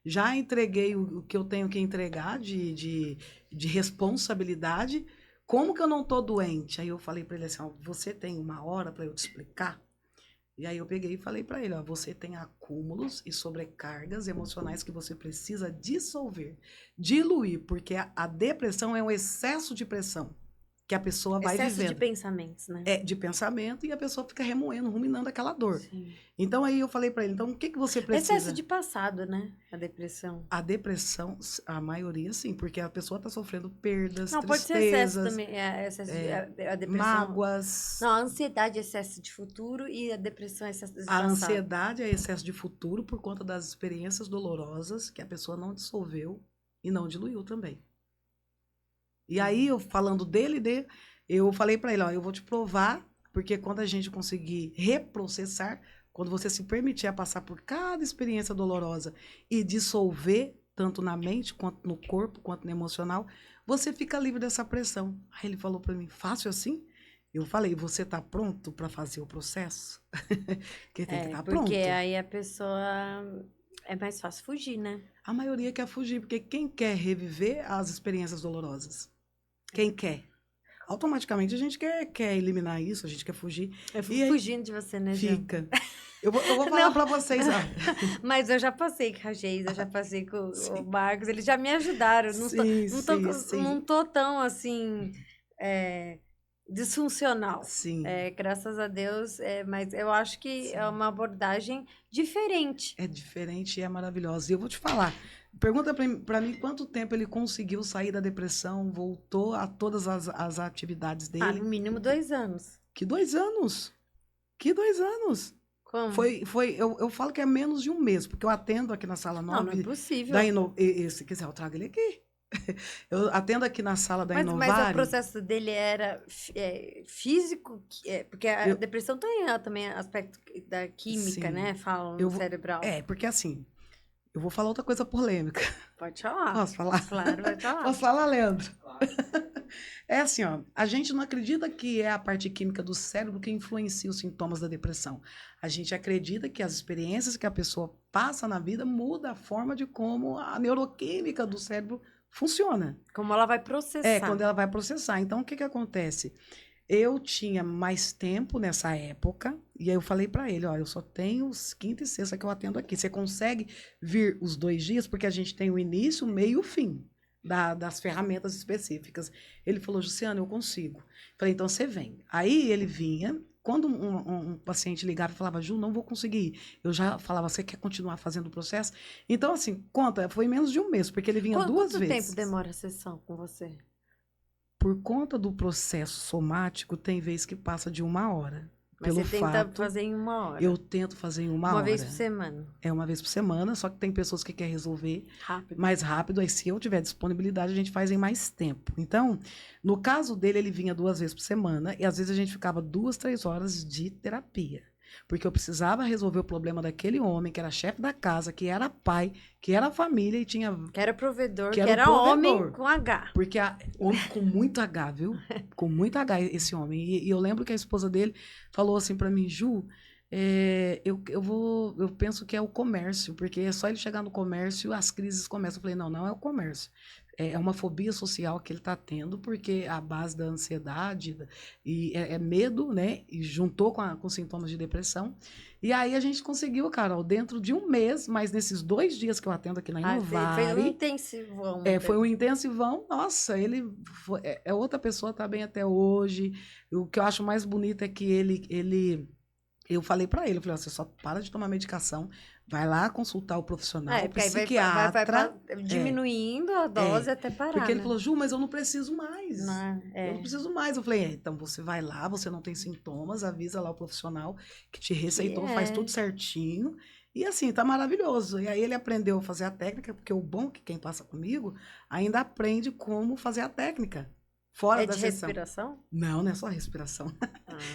já entreguei o que eu tenho que entregar de responsabilidade. Como que eu não tô doente? Aí eu falei para ele assim, você tem uma hora para eu te explicar? E aí eu peguei e falei para ele, você tem acúmulos e sobrecargas emocionais que você precisa dissolver, diluir, porque a depressão é um excesso de pressão. que a pessoa vai Excesso de vivendo. pensamentos, né? É, de pensamento, e a pessoa fica remoendo, ruminando aquela dor. Sim. Então, aí eu falei para ele, então, o que que você Excesso precisa? de passado, né? A depressão. A depressão, a maioria, sim, porque a pessoa está sofrendo perdas, Não, pode ser excesso tristezas, também. Excesso a depressão. mágoas. Não, a ansiedade é excesso de futuro e a depressão é excesso de A passado. ansiedade é excesso de futuro por conta das experiências dolorosas que a pessoa não dissolveu e não diluiu também. E aí, eu falando eu falei para ele, ó, eu vou te provar, porque quando a gente conseguir reprocessar, quando você se permitir a passar por cada experiência dolorosa e dissolver, tanto na mente, quanto no corpo, quanto no emocional, você fica livre dessa pressão. Aí ele falou para mim, fácil assim? Eu falei, você está pronto para fazer o processo? Que tem que estar pronto. Porque aí a pessoa é mais fácil fugir, né? A maioria quer fugir, porque quem quer reviver as experiências dolorosas? Quem quer? Automaticamente a gente quer eliminar isso, a gente quer fugir. Eu fico E aí, fugindo de você, né, Jean? fica. Eu vou falar Não. para vocês, ó. Mas eu já passei com a Geisa, eu já passei com o Marcos, eles já me ajudaram. Não tô tão assim disfuncional. Sim. Graças a Deus, mas eu acho que é uma abordagem diferente. É diferente e é maravilhosa. E eu vou te falar. Pergunta para mim quanto tempo ele conseguiu sair da depressão, voltou a todas as atividades dele. No mínimo 2 anos. Que 2 anos? Que 2 anos? Como? Eu falo que é menos de um mês, porque eu atendo aqui na sala 9. Não é possível. Se quiser, eu trago ele aqui. Eu atendo aqui na sala da Mas Inovare. o processo dele era físico? Porque a depressão tem também aspecto da química, Sim. né? Falam no cerebral. Porque assim, eu vou falar outra coisa polêmica. Pode falar. Posso falar? Claro, vai falar. Posso falar, Leandro? É assim, ó, a gente não acredita que é a parte química do cérebro que influencia os sintomas da depressão. A gente acredita que as experiências que a pessoa passa na vida muda a forma de como a neuroquímica do cérebro funciona. Como ela vai processar. Quando ela vai processar. Então, o que acontece? Eu tinha mais tempo nessa época, e aí eu falei para ele, ó, eu só tenho os quinta e sexta que eu atendo aqui. Você consegue vir os 2 dias? Porque a gente tem o início, o meio e o fim das ferramentas específicas. Ele falou, Jussiana, eu consigo. Falei, então você vem. Aí ele vinha, quando um paciente ligava e falava, Ju, não vou conseguir ir. Eu já falava, você quer continuar fazendo o processo? Então, assim, foi menos de um mês, porque ele vinha 2 vezes. Quanto tempo demora a sessão com você? Por conta do processo somático, tem vez que passa de 1 hora. Mas você tenta fazer em 1 hora? Eu tento fazer em 1 hora. Uma vez por semana? É 1 vez por semana, só que tem pessoas que querem resolver rápido. Mais rápido. Aí, se eu tiver disponibilidade, a gente faz em mais tempo. Então, no caso dele, ele vinha 2 vezes por semana e às vezes a gente ficava 2, 3 horas de terapia. Porque eu precisava resolver o problema daquele homem, que era chefe da casa, que era pai, que era família e tinha... Que era provedor, que era homem com H. Porque homem com muito H, viu? Com muito H esse homem. E eu lembro que a esposa dele falou assim pra mim, Ju, eu penso que é o comércio, porque é só ele chegar no comércio, as crises começam. Eu falei, não é o comércio. É uma fobia social que ele está tendo, porque a base da ansiedade e é medo, né? E juntou com sintomas de depressão. E aí a gente conseguiu, Carol, dentro de 1 mês, mas nesses 2 dias que eu atendo aqui na Inovare... Foi um intensivão. Foi um intensivão. Nossa, ele é outra pessoa, tá bem até hoje. O que eu acho mais bonito é que eu falei para ele, eu falei, você só para de tomar medicação, vai lá consultar o profissional, o psiquiatra. Vai diminuindo a dose até parar. Porque ele falou, Ju, mas eu não preciso mais. Eu não preciso mais. Eu falei, então você vai lá, você não tem sintomas, avisa lá o profissional que te receitou, faz tudo certinho. E assim, tá maravilhoso. E aí ele aprendeu a fazer a técnica, porque o bom é que quem passa comigo ainda aprende como fazer a técnica. Fora da sessão. Respiração? Não é só respiração.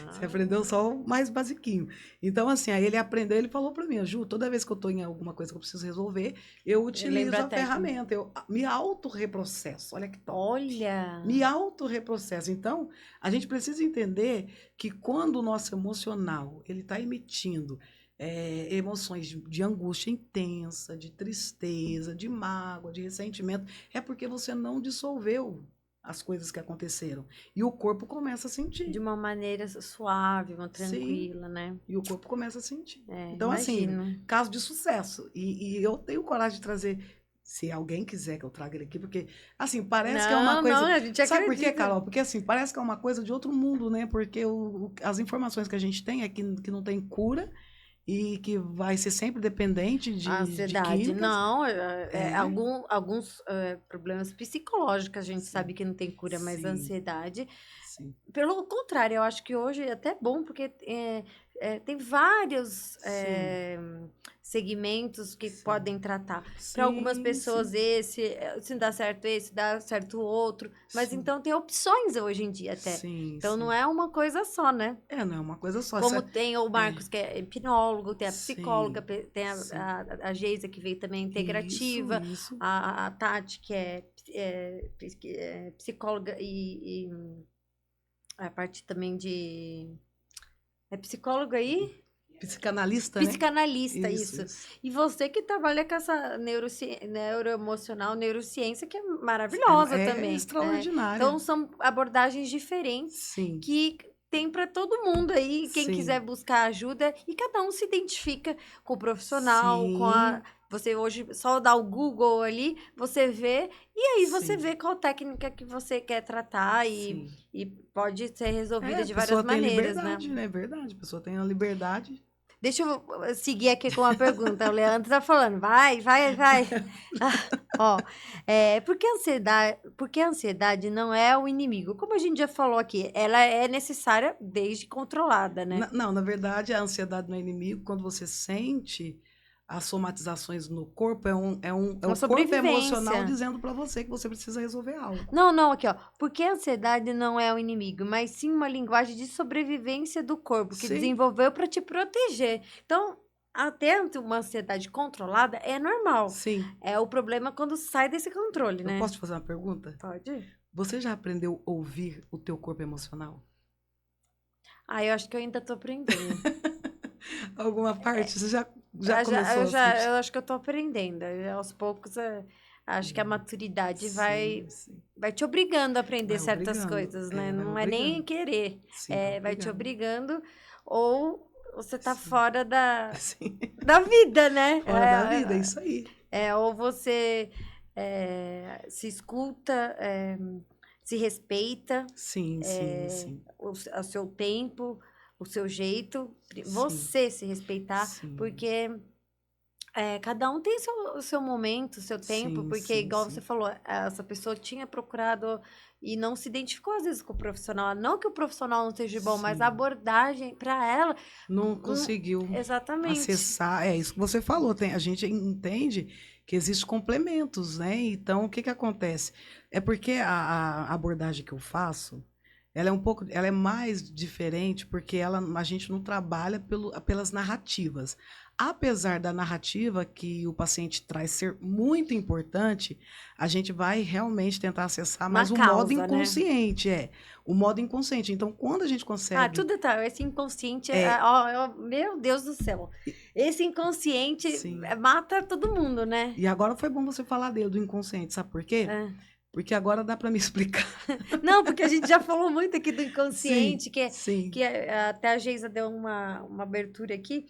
Você aprendeu só o mais basiquinho. Então, assim, aí ele aprendeu, ele falou pra mim, Ju, toda vez que eu tô em alguma coisa que eu preciso resolver, eu utilizo a ferramenta, eu me auto-reprocesso. Olha que top. Olha! Me auto-reprocesso. Então, a gente precisa entender que quando o nosso emocional, ele tá emitindo emoções de angústia intensa, de tristeza, de mágoa, de ressentimento, é porque você não dissolveu as coisas que aconteceram. E o corpo começa a sentir. De uma maneira suave, uma tranquila, né? E o corpo começa a sentir. Então, imagino. assim, caso de sucesso. E eu tenho coragem de trazer Se alguém quiser que eu traga ele aqui, porque, assim, parece que é uma coisa... Não, a gente Sabe por quê, acredita. Carol? Porque, assim, parece que é uma coisa de outro mundo, né? Porque as informações que a gente tem é que não tem cura e que vai ser sempre dependente A de ansiedade, químicas. não, É, alguns problemas psicológicos a gente sabe sim, que não tem cura, mas a sim, ansiedade, sim, pelo contrário, eu acho que hoje é até bom, porque tem vários sim, segmentos que sim, podem tratar. Para algumas sim, pessoas, sim, se não dá certo esse, dá certo o outro, mas sim, então tem opções hoje em dia até. sim, Então não sim. é uma coisa só, né? É, não é uma coisa só. Como tem o É, Marcos, que é hipnólogo, tem a psicóloga, sim, tem sim. a Geisa, que veio também Isso, integrativa, isso. a Tati, que é psicóloga e a parte também de. É psicóloga aí? Psicanalista, né? Psicanalista, Isso, isso. isso. E você que trabalha com essa neuroemocional, neurociência, que é É, maravilhosa é também, né? extraordinária. Então, são abordagens diferentes Sim, que tem para todo mundo aí, quem quiser sim, buscar ajuda, e cada um se identifica com o profissional, com a. sim, Você hoje só dá o Google ali, você vê, e aí você sim, vê qual técnica que você quer tratar sim. e pode ser É, resolvida a de várias pessoa tem maneiras, né? liberdade, né? É verdade. A pessoa tem a liberdade. Deixa eu seguir aqui com uma pergunta. O Leandro tá falando, vai, vai, vai. Ah, ó, por que a ansiedade não é o inimigo? Como a gente já falou aqui, ela é necessária desde controlada, né? Não, na verdade, a ansiedade não é inimigo. Quando você sente as somatizações no corpo, é Uma o corpo emocional sobrevivência. dizendo para você que você precisa resolver algo. Não, não, aqui, ó. Porque a ansiedade não é o inimigo, mas sim uma linguagem de sobrevivência do corpo que Sim, desenvolveu para te proteger. Então, até uma ansiedade controlada é normal. sim. É o problema quando sai desse controle, Eu né? posso te fazer uma pergunta? Pode? Você já aprendeu a ouvir o teu corpo emocional? Ah, eu acho que eu ainda tô aprendendo. Alguma parte? Você já Eu começou a já, sentir? eu acho que eu tô aprendendo. Aos poucos, acho que a maturidade Sim, vai, sim. vai te obrigando a aprender Vai certas obrigando. coisas, né? É, vai Não é nem obrigando. querer, Sim, vai vai te obrigando. obrigando, ou você tá Sim, fora sim. da vida, né? Fora da vida, é isso aí. Ou você se escuta, se respeita, Sim, sim, sim. o seu tempo, o seu jeito, Sim, você se respeitar, sim. porque cada um tem o seu momento, o seu tempo, Sim, porque, sim, igual você sim. falou, essa pessoa tinha procurado e não se identificou às vezes com o profissional. Não que o profissional não esteja bom, mas a Sim. abordagem para ela. Não Não- conseguiu exatamente. acessar. É isso que você falou. A gente entende que existem complementos, né? Então, o que que acontece? É porque a abordagem que eu faço, ela é um pouco, ela é mais diferente porque a gente não trabalha pelas narrativas. Apesar da narrativa que o paciente traz ser muito importante, a gente vai realmente tentar acessar Uma mais o modo causa, né? inconsciente, o modo inconsciente. Então, quando a gente Ah, consegue, tudo tá. Esse inconsciente, é, meu Deus do céu. Esse inconsciente sim. mata todo mundo, né? E agora foi bom você falar dele, do inconsciente, sabe por quê? É. Porque agora dá para me explicar. Não, porque a gente já falou muito aqui do Sim, inconsciente, sim, até a Geisa deu uma abertura aqui,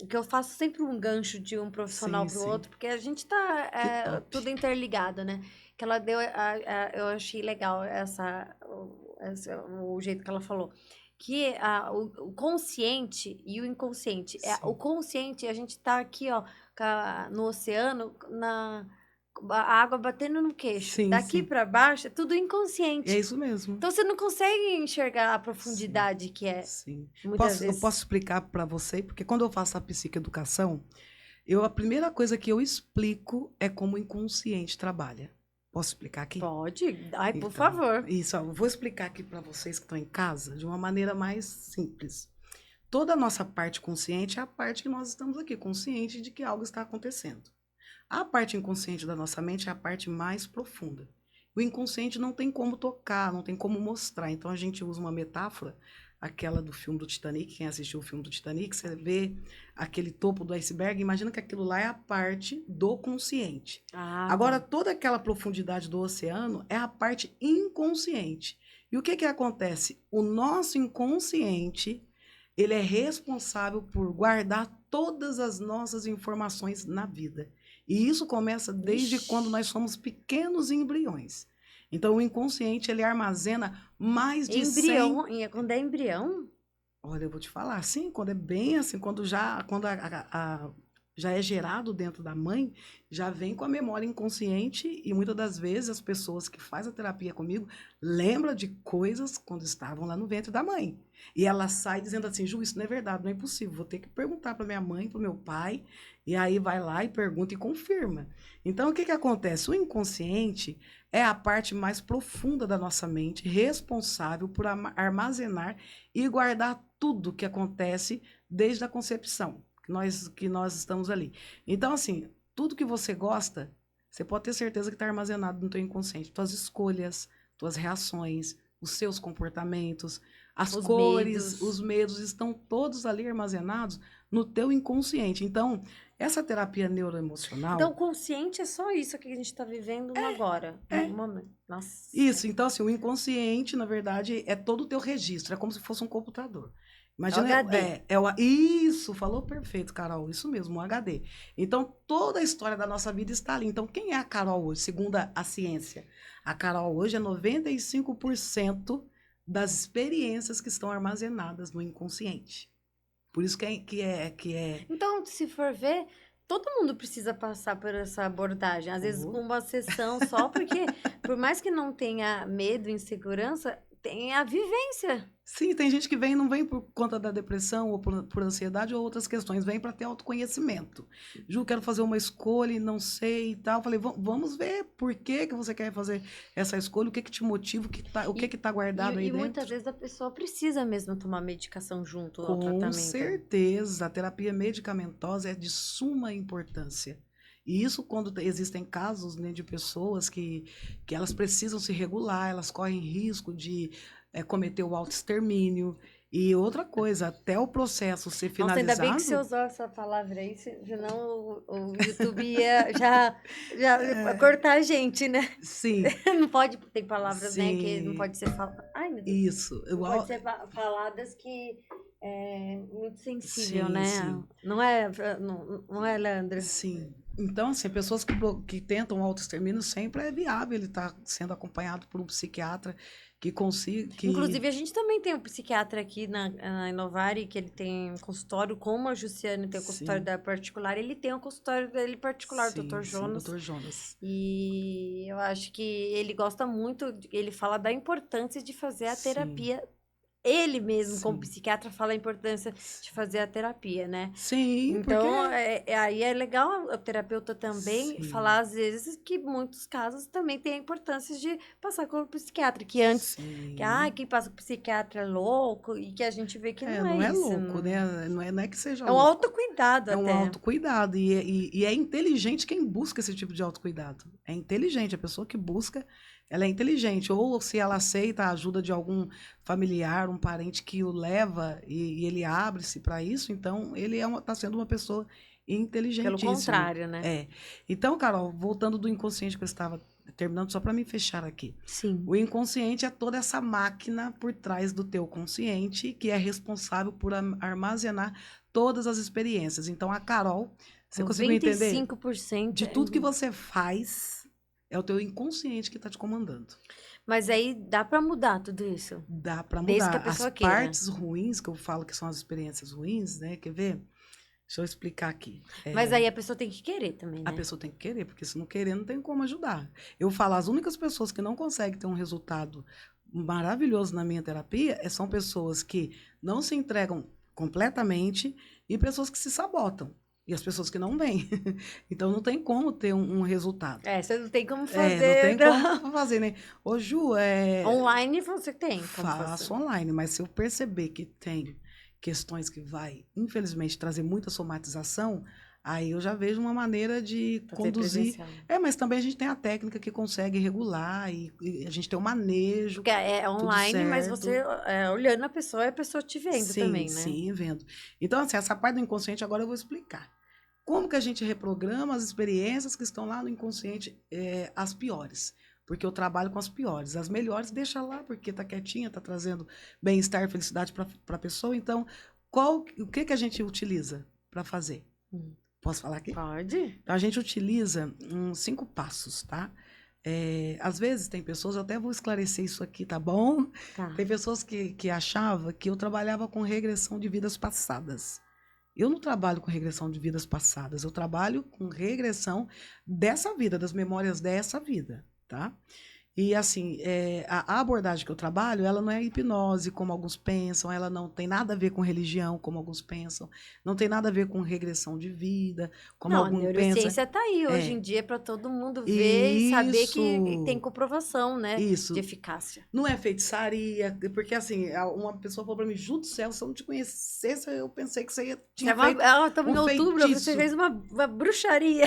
que eu faço sempre um gancho de um profissional sim, para o sim. outro, porque a gente tá Que top. tudo interligado, né? Que ela deu, eu achei legal o jeito que ela falou. Que o consciente e o inconsciente. O Sim, consciente, a gente tá aqui, ó, no oceano, a água batendo no queixo. sim, Daqui sim. para baixo é tudo É inconsciente. isso mesmo. Então você não consegue enxergar a Sim, profundidade que é, sim. muitas Eu posso vezes. explicar para você, porque quando eu faço a psicoeducação, a primeira coisa que eu explico é como o inconsciente trabalha. Posso explicar aqui? Pode? Ai, por Então, favor. isso, ó, eu vou explicar aqui para vocês que estão em casa de uma maneira mais simples. Toda a nossa parte consciente é a parte que nós estamos aqui, consciente de que algo está acontecendo. A parte inconsciente da nossa mente é a parte mais profunda. O inconsciente não tem como tocar, não tem como mostrar. Então a gente usa uma metáfora, aquela do filme do Titanic. Quem assistiu o filme do Titanic, você vê aquele topo do iceberg, imagina que aquilo lá é a parte do consciente. Ah, Agora, tá. toda aquela profundidade do oceano é a parte inconsciente. E o que que acontece? O nosso inconsciente, ele é responsável por guardar todas as nossas informações na vida. E isso começa desde Ixi. quando nós somos pequenos embriões. Então, o inconsciente, ele armazena mais de 100... Embrião, quando é embrião? Olha, eu vou te falar, assim, quando é bem assim, quando já é gerado dentro da mãe, já vem com a memória inconsciente e muitas das vezes as pessoas que fazem a terapia comigo lembram de coisas quando estavam lá no ventre da mãe. E ela sai dizendo assim, Ju, isso não é verdade, não é impossível, vou ter que perguntar para minha mãe, para o meu pai, e aí vai lá e pergunta e confirma. Então, o que que acontece? O inconsciente é a parte mais profunda da nossa mente, responsável por armazenar e guardar tudo que acontece desde a concepção, que nós estamos ali. Então, assim, tudo que você gosta, você pode ter certeza que está armazenado no teu inconsciente. Tuas escolhas, tuas reações, os seus comportamentos, as Os cores, medos. os medos, estão todos ali armazenados no teu inconsciente. Então, essa terapia Então, neuroemocional, o consciente é só isso que a gente tá vivendo no agora, no é momento. Nossa. isso. Então, assim, o inconsciente, na verdade, é todo o teu registro, é como se fosse um computador. É o Imagina, HD. isso, falou perfeito, Carol, isso mesmo, um HD. Então, toda a história da nossa vida está ali. Então, quem é a Carol hoje, segundo a ciência? A Carol hoje é 95% das experiências que estão armazenadas no inconsciente. Por isso que é... Então, se for ver, todo mundo precisa passar por essa abordagem. Às vezes, Oh. com uma sessão só, porque, por mais que não tenha medo, insegurança, tem a vivência. Sim, tem gente que vem, não vem por conta da depressão ou por ansiedade ou outras questões, vem para ter autoconhecimento. Ju, quero fazer uma escolha e não sei e tal. Falei, vamos ver por que que você quer fazer essa escolha, o que que te motiva, o que E, que tá guardado aí e muitas dentro. vezes a pessoa precisa mesmo tomar medicação junto ao Com tratamento. certeza, a terapia medicamentosa é de suma importância. E isso quando existem casos, né, de pessoas que elas precisam se regular, elas correm risco de cometer o autoextermínio. E outra coisa, até o processo ser Nossa, ainda bem que você finalizado, usou essa palavra aí, senão o YouTube ia já cortar a gente, né? sim, Não pode, tem palavras, né, que não sim, pode ser faladas. Ai, meu Deus. isso, Não pode ser faladas que é muito sensível, sim, né? sim. Não é, Leandro? Sim. Então, assim, pessoas que tentam o autoextermínio sempre é viável ele estar sendo acompanhado por um psiquiatra que consiga, Inclusive, a gente também tem um psiquiatra aqui na Inovari, que ele tem um consultório, como a Jussiane tem o consultório sim, da particular, ele tem um consultório dele particular, o Dr. sim, Jonas. doutor Jonas. E eu acho que ele gosta muito, ele fala da importância de fazer a Sim, terapia. Ele mesmo, como sim. psiquiatra, fala a importância de fazer a terapia, né? Sim, porque Então, aí é legal o terapeuta também sim, falar, às vezes, que em muitos casos também tem a importância de passar com o psiquiatra. Que antes, sim. quem passa com o psiquiatra é louco, e que a gente vê que É, não é não é isso. louco, né? Não é que seja É um louco. autocuidado É um até. autocuidado. E é inteligente quem busca esse tipo de autocuidado. É inteligente. A pessoa que busca, ela é inteligente. Ou se ela aceita a ajuda de algum familiar, um parente que o leva e ele abre-se para isso, então ele está sendo uma pessoa Pelo inteligentíssima. contrário, né? É. Então, Carol, voltando do inconsciente que eu estava terminando, só para me fechar aqui. Sim. O inconsciente é toda essa máquina por trás do teu consciente que é responsável por armazenar todas as experiências. Então, a Carol, você conseguiu entender? 95%. De tudo que você faz, é o teu inconsciente que está te comandando. Mas aí dá pra mudar tudo isso. Dá para Desde que mudar. a As pessoa queira. partes ruins, que eu falo que são as experiências ruins, né? Quer ver? Deixa eu explicar aqui. Mas aí a pessoa tem que querer também, A né? pessoa tem que querer, porque se não querer, não tem como ajudar. Eu falo, as únicas pessoas que não conseguem ter um resultado maravilhoso na minha terapia são pessoas que não se entregam completamente e pessoas que se sabotam. E as pessoas que não vêm. Então não tem como ter um resultado. Você não tem como Não fazer. tem como fazer, né? Ô, Ju, Online você tem como fazer. faço online, mas se eu perceber que tem questões que vai, infelizmente, trazer muita somatização, aí eu já vejo uma maneira de Fazer conduzir. presencial. Mas também a gente tem a técnica que consegue regular e a gente tem o manejo, Porque é tudo online, mas você certo. olhando a pessoa e a pessoa te vendo Sim, também, né? sim, vendo. Então, assim, essa parte do inconsciente agora eu vou explicar. Como que a gente reprograma as experiências que estão lá no inconsciente, as piores? Porque eu trabalho com as piores. As melhores deixa lá, porque tá quietinha, tá trazendo bem-estar, felicidade para a pessoa. Então, o que que a gente utiliza para fazer? Hum. Posso falar aqui? Pode? Então, a gente utiliza 5 passos, tá? Às vezes tem pessoas, eu até vou esclarecer isso aqui, tá bom? Tá. Tem pessoas que achavam que eu trabalhava com regressão de vidas passadas. Eu não trabalho com regressão de vidas passadas, eu trabalho com regressão dessa vida, das memórias dessa vida, tá? E assim, a abordagem que eu trabalho, ela não é hipnose, como alguns pensam, ela não tem nada a ver com religião, como alguns pensam, não tem nada a ver com regressão de vida, como Não, a alguns pensam. neurociência tá aí hoje É, em dia para todo mundo ver e saber que isso, tem comprovação, né, de isso. eficácia. Não é feitiçaria, porque assim, uma pessoa falou pra mim, juro do céu, se eu não te conhecesse, eu pensei que você tinha feito Estamos em um outubro, feitiço. você fez uma bruxaria.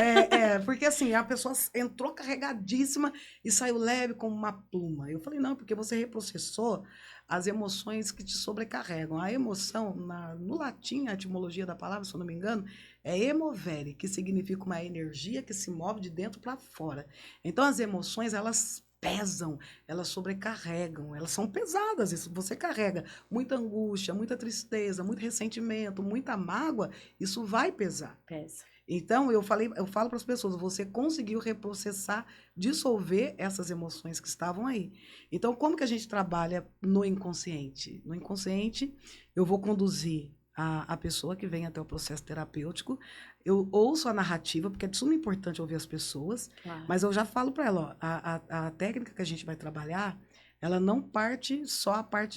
Porque assim, a pessoa entrou carregadíssima e saiu leve como uma pluma. Eu falei, não, porque você reprocessou as emoções que te sobrecarregam. A emoção, no latim, a etimologia da palavra, se eu não me engano, é emovere, que significa uma energia que se move de dentro para fora. Então, as emoções, elas pesam, elas sobrecarregam, elas são pesadas. Isso você carrega muita angústia, muita tristeza, muito ressentimento, muita mágoa, isso vai pesar. Pesa. Então, eu falo para as pessoas, você conseguiu reprocessar, dissolver essas emoções que estavam aí. Então, como que a gente trabalha no inconsciente? No inconsciente, eu vou conduzir a pessoa que vem até o processo terapêutico, eu ouço a narrativa, porque é de suma importância ouvir as pessoas, Claro. mas eu já falo para ela, ó, a técnica que a gente vai trabalhar, ela não parte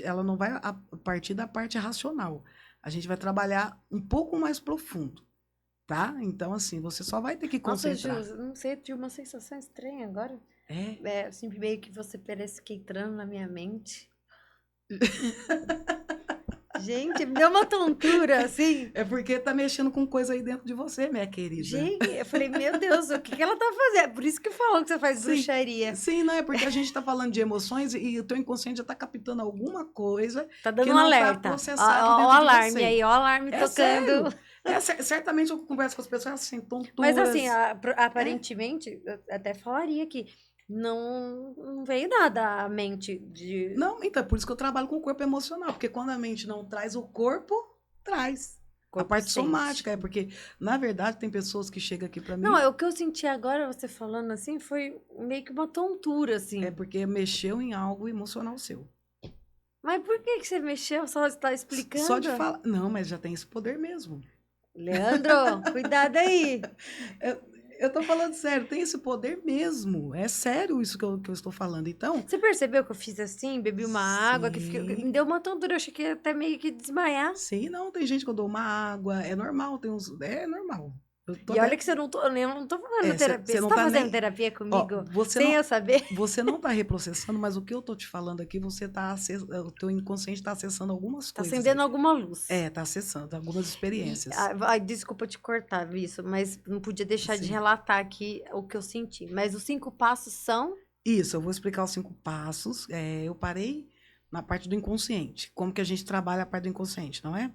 ela não vai a partir da parte racional. A gente vai trabalhar um pouco mais profundo. Tá? Então, assim, você só vai ter que Nossa, concentrar. Ju, não sei, eu tive uma sensação estranha agora. Assim, meio que você parece que entrando na minha mente. Gente, me deu uma tontura, assim. É porque tá mexendo com coisa aí dentro de você, minha querida. Gente, eu falei, meu Deus, o que ela tá fazendo? É por isso que falam que você faz Sim, bruxaria. Sim, não é porque a gente tá falando de emoções e o teu inconsciente já tá captando alguma coisa Tá dando que um não alerta. tá processado Ó, dentro o de alarme você. aí, ó o alarme tocando. Sério? Certamente eu converso com as pessoas assim, tonturas. Mas assim, aparentemente, eu até falaria que não veio nada à mente de... Não, então é por isso que eu trabalho com o corpo emocional, porque quando a mente não traz, o corpo traz. A parte sente. somática, porque, na verdade, tem pessoas que chegam aqui pra mim... Não, o que eu senti agora, você falando assim, foi meio que uma tontura, assim. É porque mexeu em algo emocional seu. Mas por que você mexeu? Só está explicando? Só de falar... Não, mas já tem esse poder mesmo. Leandro, cuidado aí. Eu tô falando sério, tem esse poder mesmo. É sério isso que eu estou falando. Então... Você percebeu que eu fiz assim? Bebi uma água, que me deu uma tontura. Eu achei que ia até meio que desmaiar. Sim, não, tem gente que eu dou uma água. É normal, é normal. E olha que eu não tô fazendo terapia. Você não tá tá fazendo nem... terapia comigo sem eu saber? Você não tá reprocessando, mas o que eu tô te falando aqui, o teu inconsciente tá acessando algumas coisas. Tá acendendo alguma luz. Tá acessando algumas experiências. Desculpa te cortar, isso, mas não podia deixar de relatar aqui o que eu senti. Mas os 5 passos são... Isso, eu vou explicar os 5 passos. Eu parei na parte do inconsciente. Como que a gente trabalha a parte do inconsciente, não é?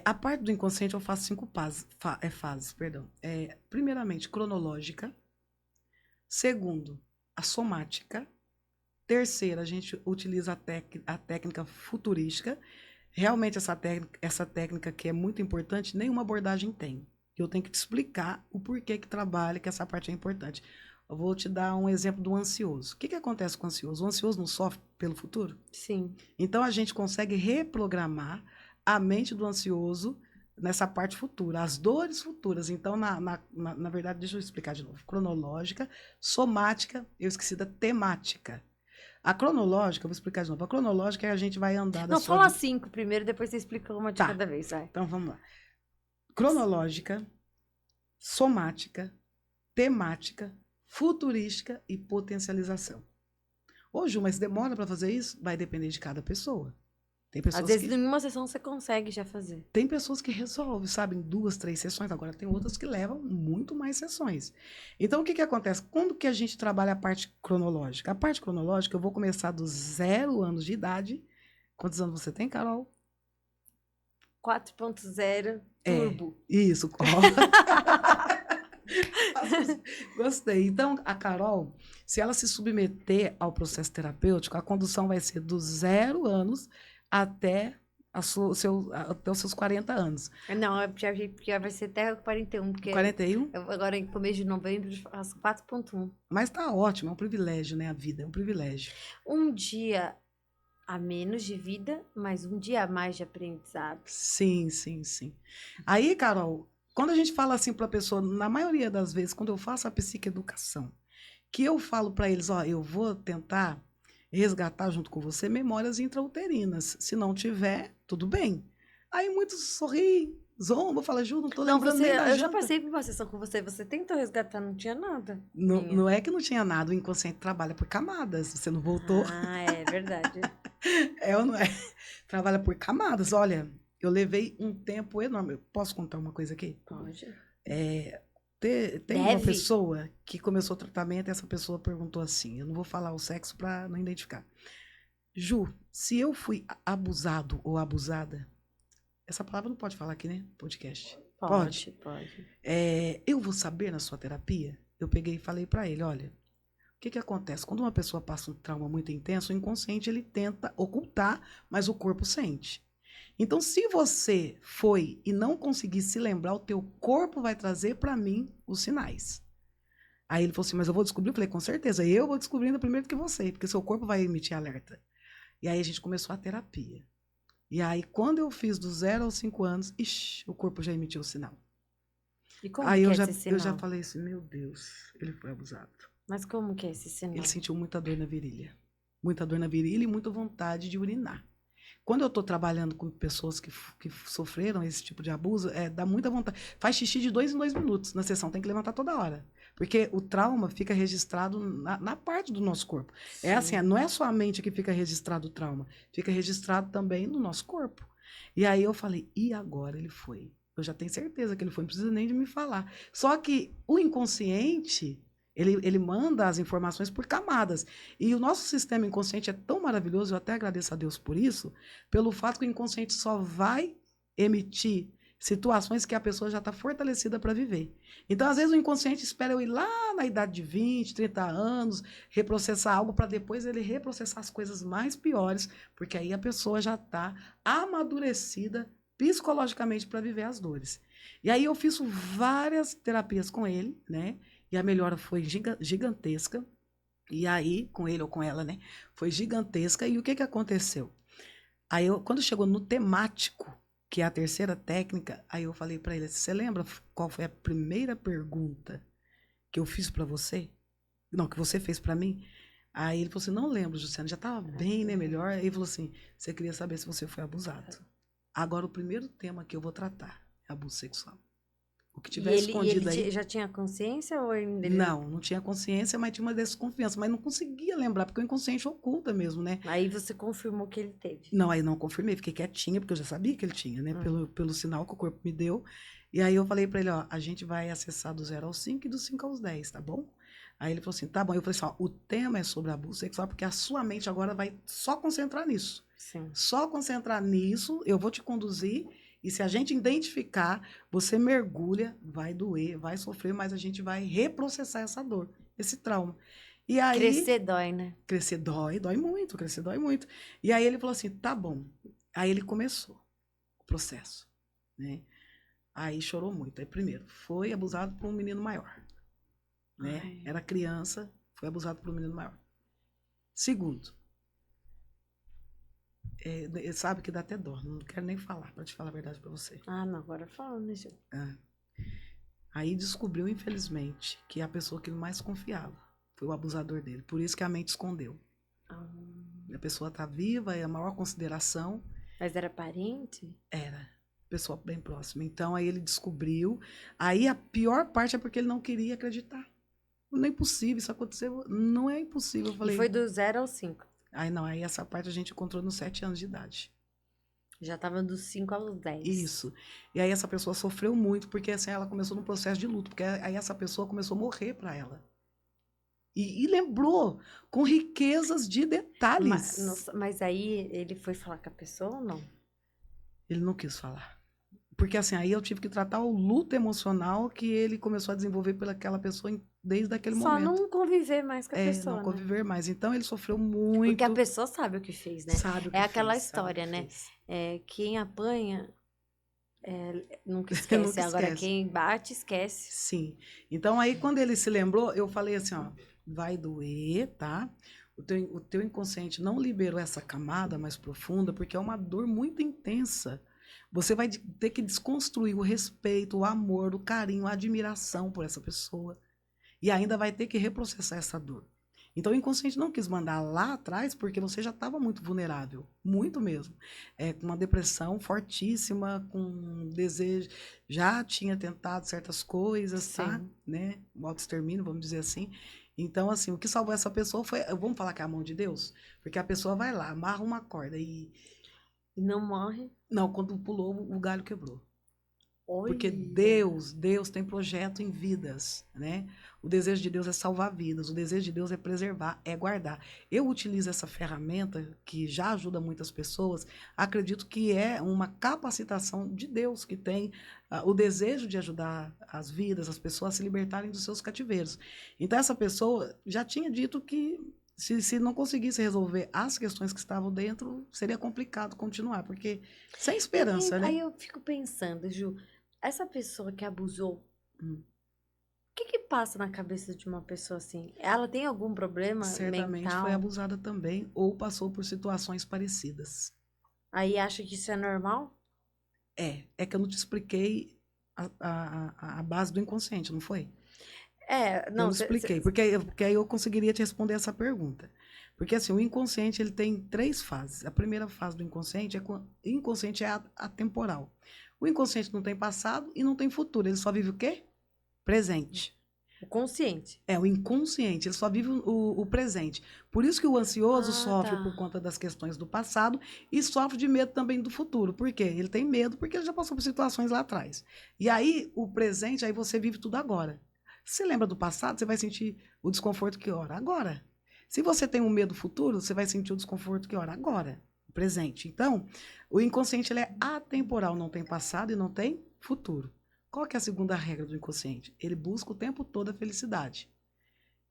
A parte do inconsciente eu faço 5 fases. Primeiramente, cronológica. Segundo, a somática. Terceira, a gente utiliza a técnica futurística. Realmente, essa técnica que é muito importante, nenhuma abordagem tem. Eu tenho que te explicar o porquê que trabalha, que essa parte é importante. Eu vou te dar um exemplo do ansioso. O que acontece com o ansioso? O ansioso não sofre pelo futuro? Sim. Então, a gente consegue reprogramar a mente do ansioso nessa parte futura, as dores futuras. Então, na verdade, deixa eu explicar de novo. Cronológica, somática, eu esqueci da temática. A cronológica, eu vou explicar de novo. A cronológica é a gente vai andar da Não, fala 5 primeiro, depois você explica uma de cada vez. Vai. Então, vamos lá. Cronológica, somática, temática, futurística e potencialização. Ô, Ju, mas demora para fazer isso? Vai depender de cada pessoa. Tem pessoas Às vezes, em uma sessão, você consegue já fazer. Tem pessoas que resolvem, sabe, em 2, 3 sessões. Agora, tem outras que levam muito mais sessões. Então, o que acontece? Quando que a gente trabalha a parte cronológica? A parte cronológica, eu vou começar dos 0 anos de idade. Quantos anos você tem, Carol? 4.0 turbo. Isso. Gostei. Então, a Carol, se ela se submeter ao processo terapêutico, a condução vai ser dos 0 anos até até os seus 40 anos. Não, já vai ser até 41, porque 41? agora em começo de novembro eu faço 4,1. Mas tá ótimo, é um privilégio, né? A vida é um privilégio. Um dia a menos de vida, mas um dia a mais de aprendizado. Sim, sim, sim. Aí, Carol, quando a gente fala assim para a pessoa, na maioria das vezes, quando eu faço a psicoeducação, que eu falo para eles, ó, eu vou tentar resgatar junto com você memórias intrauterinas. Se não tiver, tudo bem. Aí muitos sorriem, zombam, falam, Ju, não tô Não, lembrando nem da eu já janta. passei por uma sessão com você, você tentou resgatar, não tinha nada. Não, minha. não é que não tinha nada, o inconsciente trabalha por camadas. Você não voltou? Ah, é verdade. É ou não é? Trabalha por camadas. Olha, eu levei um tempo enorme. Eu posso contar uma coisa aqui? Pode. Tem uma Deve. pessoa que começou o tratamento e essa pessoa perguntou assim, eu não vou falar o sexo para não identificar. Ju, se eu fui abusado ou abusada, essa palavra não pode falar aqui, né? Podcast. Pode. Eu vou saber na sua terapia? Eu peguei e falei para ele, olha, o que acontece? Quando uma pessoa passa um trauma muito intenso, o inconsciente ele tenta ocultar, mas o corpo sente. Então, se você foi e não conseguir se lembrar, o teu corpo vai trazer para mim os sinais. Aí ele falou assim, mas eu vou descobrir? Eu falei, com certeza, eu vou descobrindo primeiro que você, porque seu corpo vai emitir alerta. E aí a gente começou a terapia. E aí, quando eu fiz do 0 aos 5 anos, o corpo já emitiu o sinal. E como Aí que eu é já, esse sinal? eu já falei assim, meu Deus, ele foi abusado. Mas como que é esse sinal? Ele sentiu muita dor na virilha. Muita dor na virilha e muita vontade de urinar. Quando eu estou trabalhando com pessoas que sofreram esse tipo de abuso, dá muita vontade. Faz xixi de 2 em 2 minutos na sessão, tem que levantar toda hora. Porque o trauma fica registrado na parte do nosso corpo. Sim. É assim, não é só a mente que fica registrado o trauma, fica registrado também no nosso corpo. E aí eu falei, e agora ele foi? Eu já tenho certeza que ele foi, não precisa nem de me falar. Só que o inconsciente, ele manda as informações por camadas. E o nosso sistema inconsciente é tão maravilhoso, eu até agradeço a Deus por isso, pelo fato que o inconsciente só vai emitir situações que a pessoa já está fortalecida para viver. Então, às vezes, o inconsciente espera eu ir lá na idade de 20, 30 anos, reprocessar algo para depois ele reprocessar as coisas mais piores, porque aí a pessoa já está amadurecida psicologicamente para viver as dores. E aí eu fiz várias terapias com ele, né? E a melhora foi gigantesca. E aí, com ele ou com ela, né? Foi gigantesca. E o que aconteceu? Aí, quando chegou no temático, que é a terceira técnica, aí eu falei para ele, você lembra qual foi a primeira pergunta que eu fiz para você? Não, que você fez para mim? Aí ele falou assim, não lembro, Jussiana, já estava bem, né? Melhor. Aí ele falou assim, você queria saber se você foi abusado. Agora, o primeiro tema que eu vou tratar é abuso sexual. O que tiver escondido aí... ele já tinha consciência ou ainda... Não tinha consciência, mas tinha uma desconfiança. Mas não conseguia lembrar, porque o inconsciente oculta mesmo, né? Aí você confirmou que ele teve. Não, aí não confirmei, fiquei quietinha, porque eu já sabia que ele tinha, né? Pelo sinal que o corpo me deu. E aí eu falei pra ele, ó, a gente vai acessar do 0 aos 5 e do 5 aos 10, tá bom? Aí ele falou assim, tá bom. Eu falei assim, ó, o tema é sobre abuso sexual, porque a sua mente agora vai só concentrar nisso. Sim. Só concentrar nisso, eu vou te conduzir... E se a gente identificar, você mergulha, vai doer, vai sofrer, mas a gente vai reprocessar essa dor, esse trauma. E aí, crescer dói, né? Crescer dói muito, crescer dói muito. E aí ele falou assim, tá bom. Aí ele começou o processo, né? Aí chorou muito. Aí primeiro, foi abusado por um menino maior, né? Ai. Era criança, foi abusado por um menino maior. Segundo, sabe que dá até dó, não quero nem falar, para te falar a verdade para você. Ah, não, agora fala, né, Gil? Aí descobriu, infelizmente, que a pessoa que ele mais confiava foi o abusador dele. Por isso que a mente escondeu. A pessoa tá viva, é a maior consideração. Mas era parente? Era. Pessoa bem próxima. Então, aí ele descobriu. Aí a pior parte é porque ele não queria acreditar. Não é impossível, isso aconteceu. Não é impossível. Eu falei, e foi do 0 aos 5? Aí não, aí essa parte a gente encontrou nos 7 anos de idade. Já tava dos 5 aos 10. Isso. E aí essa pessoa sofreu muito, porque assim, ela começou num processo de luto, porque aí essa pessoa começou a morrer para ela. E lembrou, com riquezas de detalhes. Mas aí ele foi falar com a pessoa ou não? Ele não quis falar. Porque assim, aí eu tive que tratar o luto emocional que ele começou a desenvolver pelaquela pessoa desde aquele momento. Só não conviver mais com a pessoa, não conviver mais. Então ele sofreu muito. Porque a pessoa sabe o que fez, né? Sabe o que é aquela fez, história, né? quem apanha nunca Nunca esquece. Agora, esquece. quem bate, esquece. Sim. Então, aí, quando ele se lembrou, eu falei assim, ó, vai doer, tá? O teu inconsciente não liberou essa camada mais profunda, porque é uma dor muito intensa. Você vai ter que desconstruir o respeito, o amor, o carinho, a admiração por essa pessoa. E ainda vai ter que reprocessar essa dor. Então, o inconsciente não quis mandar lá atrás porque você já estava muito vulnerável, muito mesmo. Com uma depressão fortíssima, com desejo, já tinha tentado certas coisas, tá? Sim. Né? O autoextermínio, vamos dizer assim. Então, assim, o que salvou essa pessoa foi, vamos falar que é a mão de Deus? Porque a pessoa vai lá, amarra uma corda e... E não morre. Não, quando pulou, o galho quebrou. Porque Olha. Deus tem projeto em vidas, né? O desejo de Deus é salvar vidas, o desejo de Deus é preservar, é guardar. Eu utilizo essa ferramenta que já ajuda muitas pessoas, acredito que é uma capacitação de Deus que tem o desejo de ajudar as vidas, as pessoas a se libertarem dos seus cativeiros. Então essa pessoa já tinha dito que se não conseguisse resolver as questões que estavam dentro, seria complicado continuar, porque sem esperança, Aí né? eu fico pensando, Ju, essa pessoa que abusou, Hum. o que que passa na cabeça de uma pessoa assim? Ela tem algum problema Certamente foi mental? abusada também ou passou por situações parecidas. Aí acha que isso é normal? É que eu não te expliquei a base do inconsciente, não foi? Eu Não, não expliquei, porque aí eu conseguiria te responder essa pergunta. Porque assim, o inconsciente ele tem três fases. A primeira fase do inconsciente inconsciente é atemporal. O inconsciente não tem passado e não tem futuro, ele só vive o quê? Presente. o consciente. O inconsciente, ele só vive o presente. Por isso que o ansioso Ah, sofre tá. por conta das questões do passado e sofre de medo também do futuro. Por quê? Ele tem medo porque ele já passou por situações lá atrás. E aí, o presente, aí você vive tudo agora. Se você lembra do passado, você vai sentir o desconforto que hora? Agora. Se você tem um medo futuro, você vai sentir o desconforto que hora? Agora. Presente. Então, o inconsciente ele é atemporal, não tem passado e não tem futuro. Qual que é a segunda regra do inconsciente? Ele busca o tempo todo a felicidade.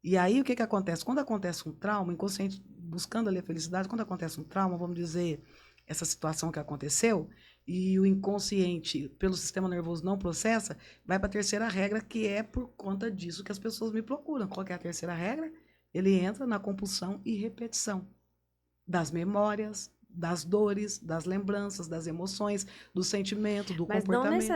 E aí o que que acontece? Quando acontece um trauma, o inconsciente buscando ali a felicidade, quando acontece um trauma, vamos dizer, essa situação que aconteceu, e o inconsciente, pelo sistema nervoso, não processa, vai para a terceira regra, que é por conta disso que as pessoas me procuram. Qual que é a terceira regra? Ele entra na compulsão e repetição das memórias, das dores, das lembranças, das emoções, do sentimento, do Mas comportamento.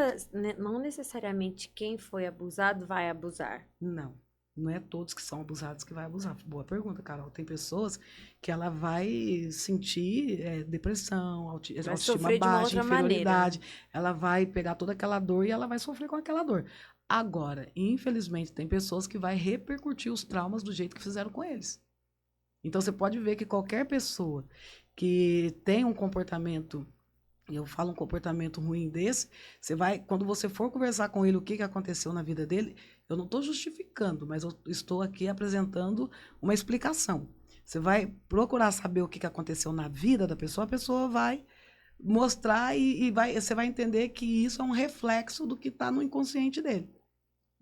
não necessariamente quem foi abusado vai abusar. Não. Não é todos que são abusados que vai abusar. Boa pergunta, Carol. Tem pessoas que ela vai sentir depressão, Vai autoestima sofrer de uma baixa, outra maneira. inferioridade. Ela vai pegar toda aquela dor e ela vai sofrer com aquela dor. Agora, infelizmente, tem pessoas que vai repercutir os traumas do jeito que fizeram com eles. Então, você pode ver que qualquer pessoa que tem um comportamento, e eu falo um comportamento ruim desse, você vai, quando você for conversar com ele o que aconteceu na vida dele, eu não estou justificando, mas eu estou aqui apresentando uma explicação. Você vai procurar saber o que aconteceu na vida da pessoa, a pessoa vai mostrar você vai entender que isso é um reflexo do que está no inconsciente dele.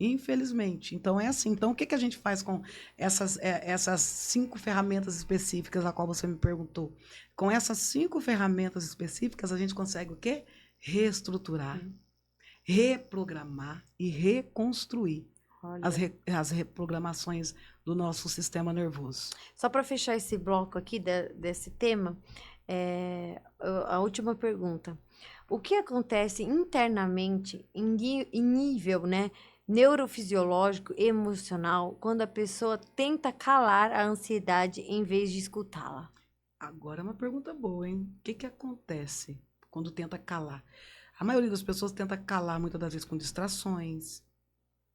Infelizmente. Então é assim. Então o que a gente faz com essas 5 ferramentas específicas a qual você me perguntou? Com essas 5 ferramentas específicas a gente consegue o quê? Reestruturar, reprogramar e reconstruir Olha. as reprogramações do nosso sistema nervoso. Só para fechar esse bloco aqui desse tema, a última pergunta. O que acontece internamente em nível, né, neurofisiológico, emocional, quando a pessoa tenta calar a ansiedade em vez de escutá-la? Agora é uma pergunta boa, hein? O que acontece quando tenta calar? A maioria das pessoas tenta calar muitas das vezes com distrações,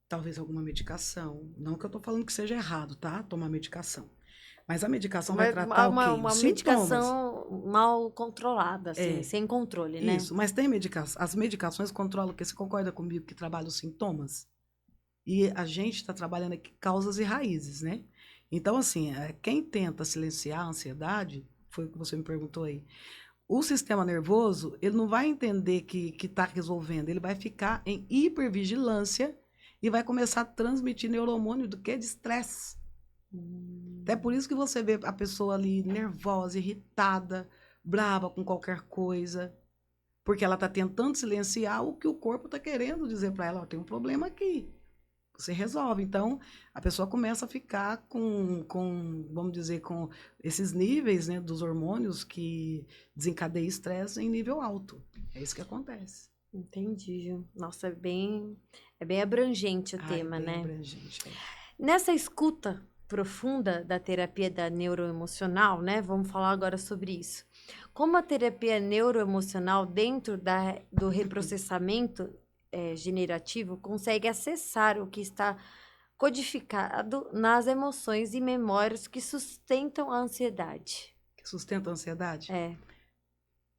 talvez alguma medicação. Não que eu estou falando que seja errado, tá? Tomar medicação. Mas a medicação vai tratar o quê? Uma Os sintomas. medicação mal controlada, assim, É, sem controle, né? isso. Mas tem medicação. As medicações controlam o quê? Você concorda comigo que trabalha os sintomas? E a gente está trabalhando aqui causas e raízes, né? Então, assim, quem tenta silenciar a ansiedade, foi o que você me perguntou aí, o sistema nervoso, ele não vai entender que está resolvendo, ele vai ficar em hipervigilância e vai começar a transmitir neuromônio do que? De estresse. Até por isso que você vê a pessoa ali nervosa, irritada, brava com qualquer coisa, porque ela está tentando silenciar o que o corpo está querendo dizer para ela, ó, tem um problema aqui. Você resolve. Então, a pessoa começa a ficar vamos dizer, com esses níveis, né, dos hormônios que desencadeiam estresse em nível alto. É isso que acontece. Entendi, Ju. Nossa, é bem abrangente o tema, Bem né? abrangente. Nessa escuta profunda da terapia da neuroemocional, né? Vamos falar agora sobre isso. Como a terapia neuroemocional dentro do reprocessamento generativo consegue acessar o que está codificado nas emoções e memórias que sustentam a ansiedade. Que sustenta a ansiedade? É.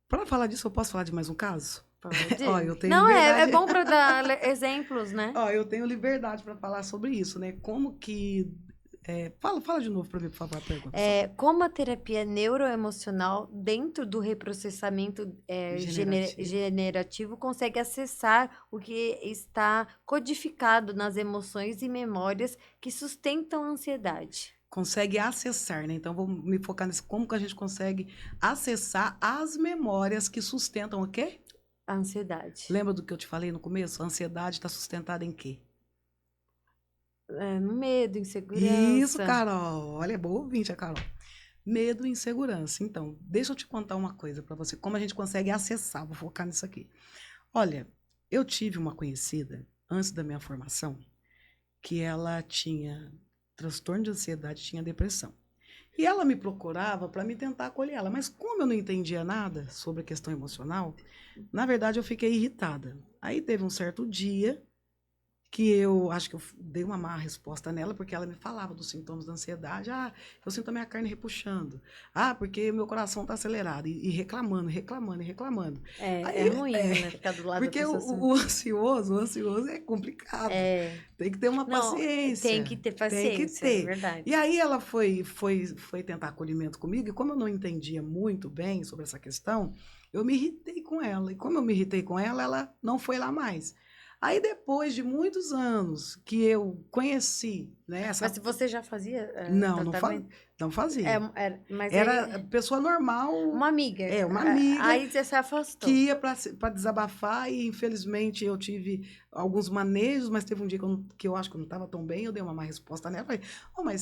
Para falar disso, eu posso falar de mais um caso? Pode. Ó, eu tenho Não, é liberdade. bom para dar exemplos, né? Ó, eu tenho liberdade para falar sobre isso, né? Como que. Fala de novo para mim, por favor, a pergunta. Como a terapia neuroemocional, dentro do reprocessamento generativo, consegue acessar o que está codificado nas emoções e memórias que sustentam a ansiedade. Consegue acessar, né? Então, vou me focar nesse como que a gente consegue acessar as memórias que sustentam o quê? A ansiedade. Lembra do que eu te falei no começo? A ansiedade está sustentada em quê? No medo, insegurança. Isso, Carol. Olha, é boa ouvinte, a Carol. Medo e insegurança. Então, deixa eu te contar uma coisa para você. Como a gente consegue acessar? Vou focar nisso aqui. Olha, eu tive uma conhecida, antes da minha formação, que ela tinha transtorno de ansiedade, tinha depressão. E ela me procurava para me tentar acolher ela. Mas como eu não entendia nada sobre a questão emocional, na verdade eu fiquei irritada. Aí teve um certo dia que eu acho que eu dei uma má resposta nela, porque ela me falava dos sintomas da ansiedade. Ah, eu sinto a minha carne repuxando. Ah, porque meu coração está acelerado. E reclamando. É ruim, né? Ficar do lado porque da pessoa. o ansioso é complicado. Tem que ter uma paciência. Tem que ter paciência, Tem que ter. É verdade. E aí ela foi tentar acolhimento comigo, e como eu não entendia muito bem sobre essa questão, eu me irritei com ela. E como eu me irritei com ela, ela não foi lá mais. Aí, depois de muitos anos que eu conheci, né? Mas se você já fazia Não fazia. Mas Era pessoa normal. Uma amiga. Uma amiga. Aí você se afastou. Que ia para desabafar e, infelizmente, eu tive alguns manejos, mas teve um dia que eu acho que eu não estava tão bem, eu dei uma má resposta nela. Falei, mas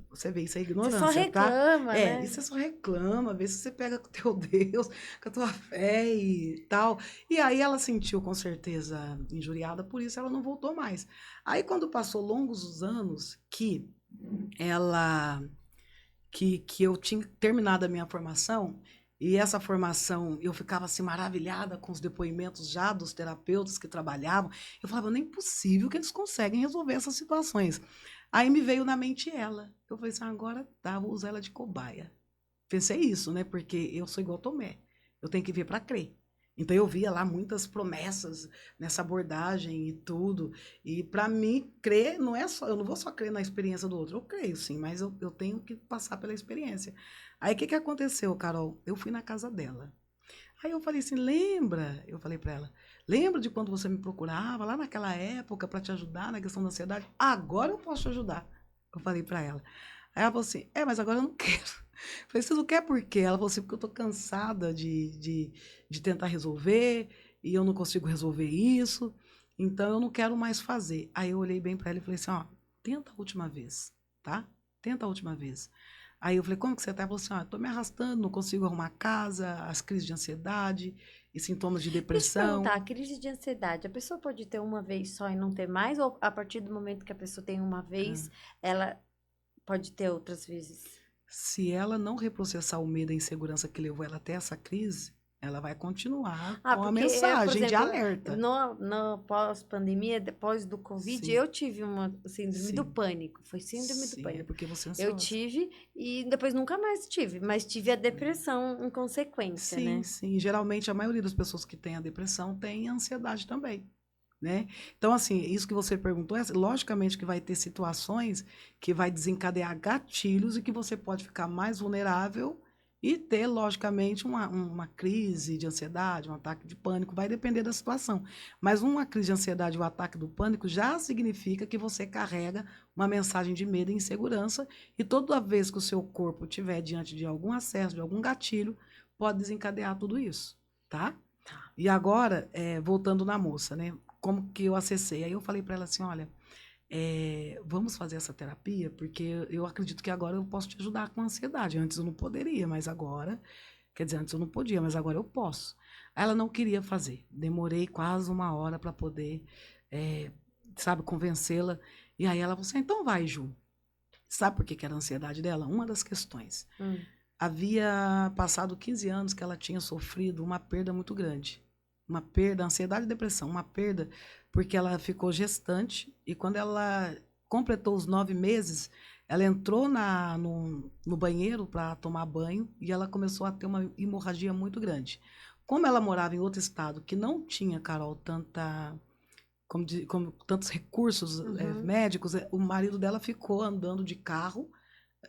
você vê, isso é ignorância, você só reclama, né? E você só reclama, vê se você pega com o teu Deus, com a tua fé e tal. E aí ela sentiu, com certeza, injuriada, por isso ela não voltou mais. Aí, quando passou longos os anos que eu tinha terminado a minha formação, e essa formação, eu ficava assim maravilhada com os depoimentos já dos terapeutas que trabalhavam. Eu falava, não é impossível que eles conseguem resolver essas situações. Aí me veio na mente ela. Eu falei assim, agora tá, vou usar ela de cobaia. Pensei isso, né? Porque eu sou igual Tomé. Eu tenho que ver para crer. Então eu via lá muitas promessas nessa abordagem e tudo. E para mim, crer não é só, eu não vou só crer na experiência do outro. Eu creio sim, mas eu tenho que passar pela experiência. Aí o que aconteceu, Carol? Eu fui na casa dela. Aí eu falei assim, lembra? Eu falei para ela, lembra de quando você me procurava lá naquela época para te ajudar na questão da ansiedade? Agora eu posso te ajudar. Eu falei para ela. Aí ela falou assim, mas agora eu não quero. Eu falei, você não quer por quê? Ela falou assim, porque eu tô cansada de tentar resolver e eu não consigo resolver isso, então eu não quero mais fazer. Aí eu olhei bem para ela e falei assim, tenta a última vez, tá? Tenta a última vez. Aí eu falei, como que você tá? Ela falou assim, tô me arrastando, não consigo arrumar casa, as crises de ansiedade e sintomas de depressão. Deixa eu perguntar, a crise de ansiedade, a pessoa pode ter uma vez só e não ter mais? Ou a partir do momento que a pessoa tem uma vez, ela pode ter outras vezes? Se ela não reprocessar o medo e a insegurança que levou ela até essa crise, ela vai continuar com a mensagem de alerta. No pós-pandemia, depois do Covid, Sim. eu tive uma síndrome do pânico. Foi síndrome do pânico. É porque você é ansiosa. Eu tive e depois nunca mais tive, mas tive a depressão em consequência, né? Sim. Geralmente, a maioria das pessoas que têm a depressão tem ansiedade também. Né? Então, assim, isso que você perguntou, logicamente que vai ter situações que vai desencadear gatilhos e que você pode ficar mais vulnerável e ter, logicamente, uma crise de ansiedade, um ataque de pânico, vai depender da situação. Mas uma crise de ansiedade ou ataque do pânico já significa que você carrega uma mensagem de medo e insegurança, e toda vez que o seu corpo estiver diante de algum acesso, de algum gatilho, pode desencadear tudo isso, tá? Tá. E agora, voltando na moça, né? Como que eu acessei? Aí eu falei para ela assim, olha, vamos fazer essa terapia, porque eu acredito que agora eu posso te ajudar com a ansiedade. Antes eu não poderia, mas agora... Quer dizer, antes eu não podia, mas agora eu posso. Ela não queria fazer. Demorei quase 1 hora para poder, sabe, convencê-la. E aí ela falou assim, então vai, Ju. Sabe por que que era a ansiedade dela? Uma das questões. Hum. Havia passado 15 anos que ela tinha sofrido uma perda muito grande. Uma perda, ansiedade e depressão. Uma perda porque ela ficou gestante e quando ela completou os 9 meses, ela entrou no banheiro para tomar banho e ela começou a ter uma hemorragia muito grande. Como ela morava em outro estado que não tinha, Carol, como tantos recursos Uhum. médicos, o marido dela ficou andando de carro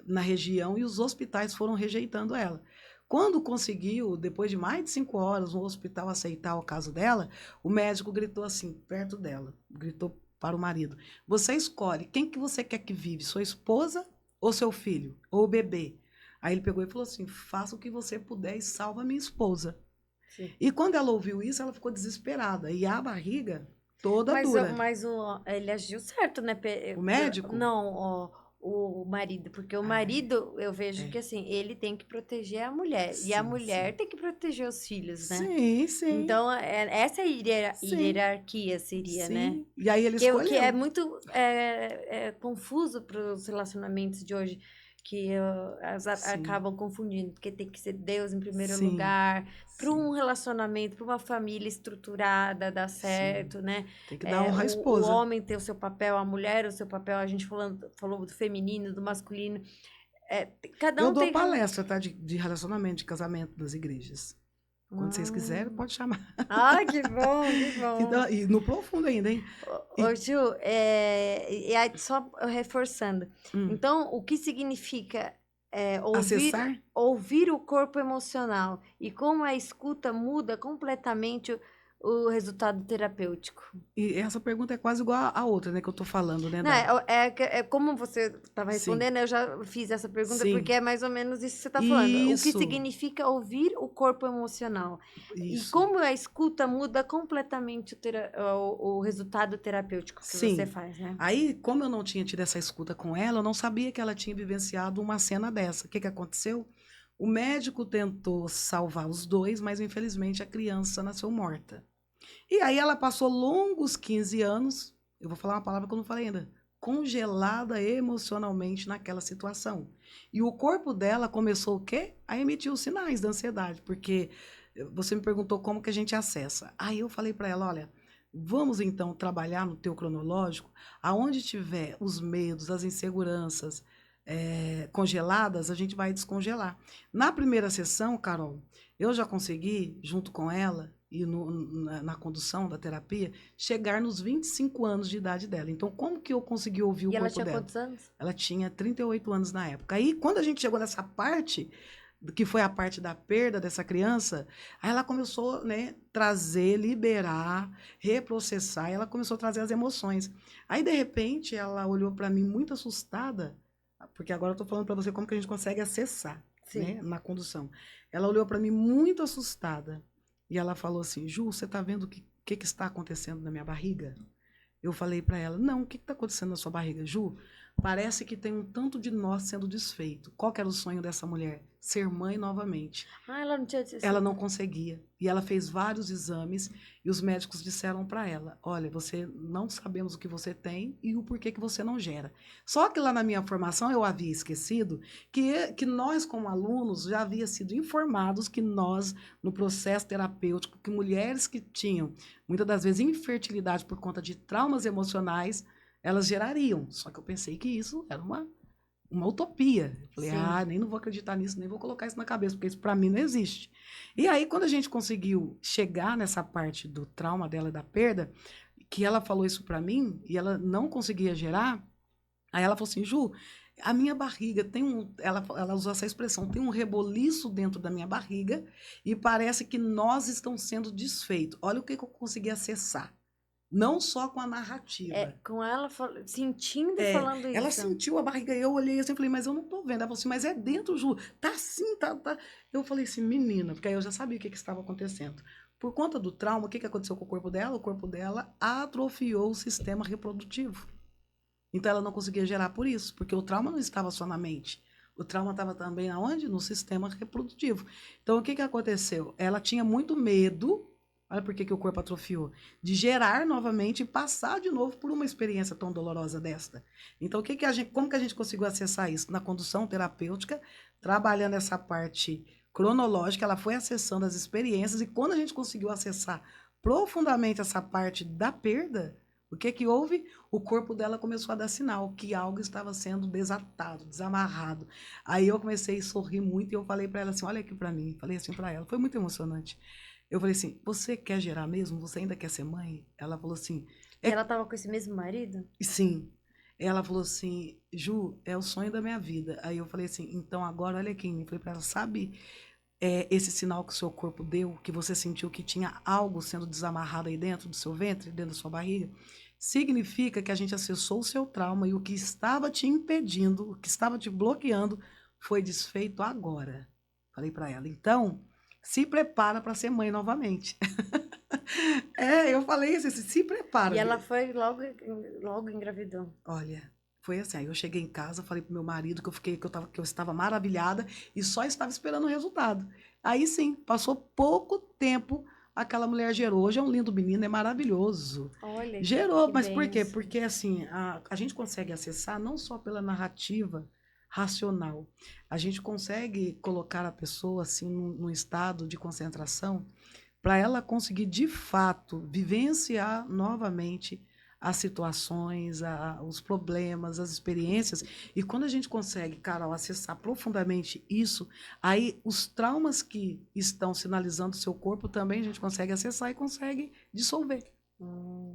na região e os hospitais foram rejeitando ela. Quando conseguiu, depois de mais de 5 horas, um hospital aceitar o caso dela, o médico gritou assim, perto dela, gritou para o marido, você escolhe, quem que você quer que vive, sua esposa ou seu filho, ou o bebê? Aí ele pegou e falou assim, faça o que você puder e salva minha esposa. Sim. E quando ela ouviu isso, ela ficou desesperada, e a barriga toda dura. Mas ele agiu certo, né? O médico? Não, o marido, porque o Ai, marido, eu vejo que é. assim, ele tem que proteger a mulher, e a Sim, mulher sim. tem que proteger os filhos, né? Sim, sim, Então, essa sim, hierarquia seria, né? sim. E aí ele Que é escolheu. muito confuso para os relacionamentos de hoje, que Sim, acabam confundindo, porque tem que ser Deus em primeiro sim, lugar, para sim, um relacionamento, para uma família estruturada, dar sim. certo, né? Tem que dar honra à O esposa. homem tem o seu papel, a mulher o seu papel, a gente falou do feminino, do masculino, cada Eu um dou tem que... palestra, tá? De relacionamento, de casamento das igrejas. Quando vocês quiserem, Hum. pode chamar. Ai, que bom, que bom. E no profundo ainda, hein? Ô, E, Ju, e aí, só reforçando. hum, Então, o que significa acessar? ouvir o corpo emocional e como a escuta muda completamente o resultado terapêutico? E essa pergunta é quase igual à outra, né? Que eu tô falando, né? Não, como você estava Sim, respondendo, eu já fiz essa pergunta porque sim. é mais ou menos isso que você está falando. O que Isso, significa ouvir o corpo emocional? E isso. como a escuta muda completamente o resultado terapêutico que você Sim. faz, né? Aí, como eu não tinha tido essa escuta com ela, eu não sabia que ela tinha vivenciado uma cena dessa. O que que aconteceu? O médico tentou salvar os dois, mas infelizmente a criança nasceu morta. E aí ela passou longos 15 anos, eu vou falar uma palavra que eu não falei ainda, congelada emocionalmente naquela situação. E o corpo dela começou o quê? A emitir os sinais da ansiedade, porque você me perguntou como que a gente acessa. Aí eu falei para ela, olha, vamos então trabalhar no teu cronológico, aonde tiver os medos, as inseguranças congeladas, a gente vai descongelar. Na primeira sessão, Carol, eu já consegui, junto com ela, e na condução da terapia, chegar nos 25 anos de idade dela. Então, como que eu consegui ouvir o E ela corpo tinha dela? quantos anos? Ela tinha 38 anos na época. Aí, quando a gente chegou nessa parte, que foi a parte da perda dessa criança, aí ela começou, né, trazer, liberar, reprocessar, e ela começou a trazer as emoções. Aí, de repente, ela olhou para mim muito assustada, porque agora eu estou falando para você como que a gente consegue acessar, Sim. né, na condução. Ela olhou para mim muito assustada. E ela falou assim, Ju, você está vendo o que está acontecendo na minha barriga? Eu falei para ela, não, o que está acontecendo na sua barriga, Ju? Parece que tem um tanto de nós sendo desfeito. Qual que era o sonho dessa mulher? Ser mãe novamente. Ah, ela não tinha Ela esse... não conseguia. E ela fez vários exames e os médicos disseram para ela: olha, você não sabemos o que você tem e o porquê que você não gera. Só que lá na minha formação eu havia esquecido que nós, como alunos, já havia sido informados que nós, no processo terapêutico, que mulheres que tinham, muitas das vezes, infertilidade por conta de traumas emocionais, elas gerariam. Só que eu pensei que isso era uma utopia. Eu falei, Sim. nem não vou acreditar nisso, nem vou colocar isso na cabeça, porque isso para mim não existe. E aí, quando a gente conseguiu chegar nessa parte do trauma dela e da perda, que ela falou isso para mim, e ela não conseguia gerar, aí ela falou assim, Ju, a minha barriga tem ela usou essa expressão, tem um reboliço dentro da minha barriga e parece que nós estamos sendo desfeitos. Olha o que eu consegui acessar. Não só com a narrativa. Com ela sentindo e É, falando ela isso. sentiu a barriga, eu olhei assim, falei, mas eu não tô vendo. Ela falou assim, mas é dentro, Ju, tá assim, tá. Eu falei assim, menina, porque aí eu já sabia o que estava acontecendo. Por conta do trauma, o que aconteceu com o corpo dela? O corpo dela atrofiou o sistema reprodutivo. Então ela não conseguia gerar por isso, porque o trauma não estava só na mente. O trauma estava também aonde? No sistema reprodutivo. Então o que aconteceu? Ela tinha muito medo, olha por que o corpo atrofiou, de gerar novamente e passar de novo por uma experiência tão dolorosa desta. Então como que a gente conseguiu acessar isso? Na condução terapêutica, trabalhando essa parte cronológica, ela foi acessando as experiências e quando a gente conseguiu acessar profundamente essa parte da perda, o que houve? O corpo dela começou a dar sinal que algo estava sendo desatado, desamarrado. Aí eu comecei a sorrir muito e eu falei para ela assim, olha aqui para mim, falei assim para ela, foi muito emocionante. Eu falei assim, você quer gerar mesmo? Você ainda quer ser mãe? Ela falou assim, E ela tava com esse mesmo marido? sim. Ela falou assim, Ju, é o sonho da minha vida. Aí eu falei assim, então agora olha aqui, eu falei para ela, sabe esse sinal que o seu corpo deu, que você sentiu que tinha algo sendo desamarrado aí dentro do seu ventre, dentro da sua barriga? Significa que a gente acessou o seu trauma e o que estava te impedindo, o que estava te bloqueando, foi desfeito agora. Falei para ela. Então, se prepara para ser mãe novamente. Eu falei isso, se prepara. E ela foi logo engravidou. Olha, foi assim, aí eu cheguei em casa, falei pro meu marido que eu estava maravilhada e só estava esperando o resultado. Aí sim, passou pouco tempo, aquela mulher gerou. Hoje é um lindo menino, é maravilhoso. Olha, Gerou, que mas por quê? benção. Porque assim, a gente consegue acessar não só pela narrativa racional, a gente consegue colocar a pessoa assim num estado de concentração para ela conseguir de fato vivenciar novamente as situações, os problemas, as experiências. E quando a gente consegue, Carol, acessar profundamente isso, aí os traumas que estão sinalizando o seu corpo também a gente consegue acessar e consegue dissolver.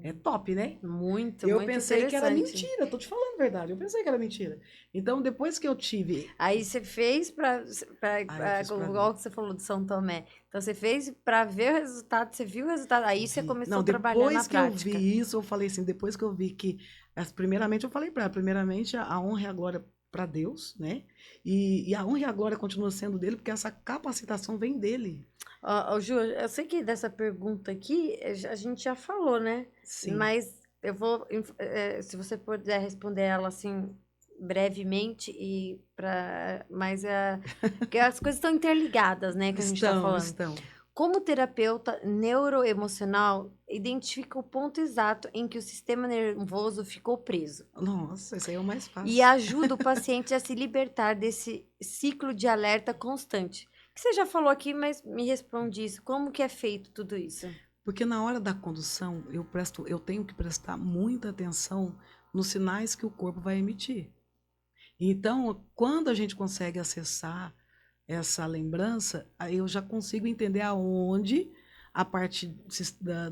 É top, né? Muito, Eu muito pensei que era interessante. mentira, tô te falando a verdade. Eu pensei que era mentira. Então, depois que eu tive. Aí você fez Aí eu fiz pra ver. igual que você falou de São Tomé. Então você fez para ver o resultado, você viu o resultado, aí você Vi. começou Não, a trabalhar na depois que eu prática. vi isso, eu falei assim, depois que eu vi que, primeiramente eu falei para ela, primeiramente a honra e a glória para Deus, né? E a honra e a glória continua sendo dele, porque essa capacitação vem dele. Ó, Ju, eu sei que dessa pergunta aqui a gente já falou, né? Sim. Mas eu vou, se você puder responder ela assim brevemente e para, mas que as coisas estão interligadas, né? Que a gente está Estão, falando. estão. Como terapeuta neuroemocional, identifica o ponto exato em que o sistema nervoso ficou preso Nossa, isso aí é o mais fácil. e ajuda o paciente a se libertar desse ciclo de alerta constante. Que você já falou aqui, mas me responde isso. Como que é feito tudo isso? Porque na hora da condução, eu tenho que prestar muita atenção nos sinais que o corpo vai emitir. Então, quando a gente consegue acessar essa lembrança, aí eu já consigo entender aonde a parte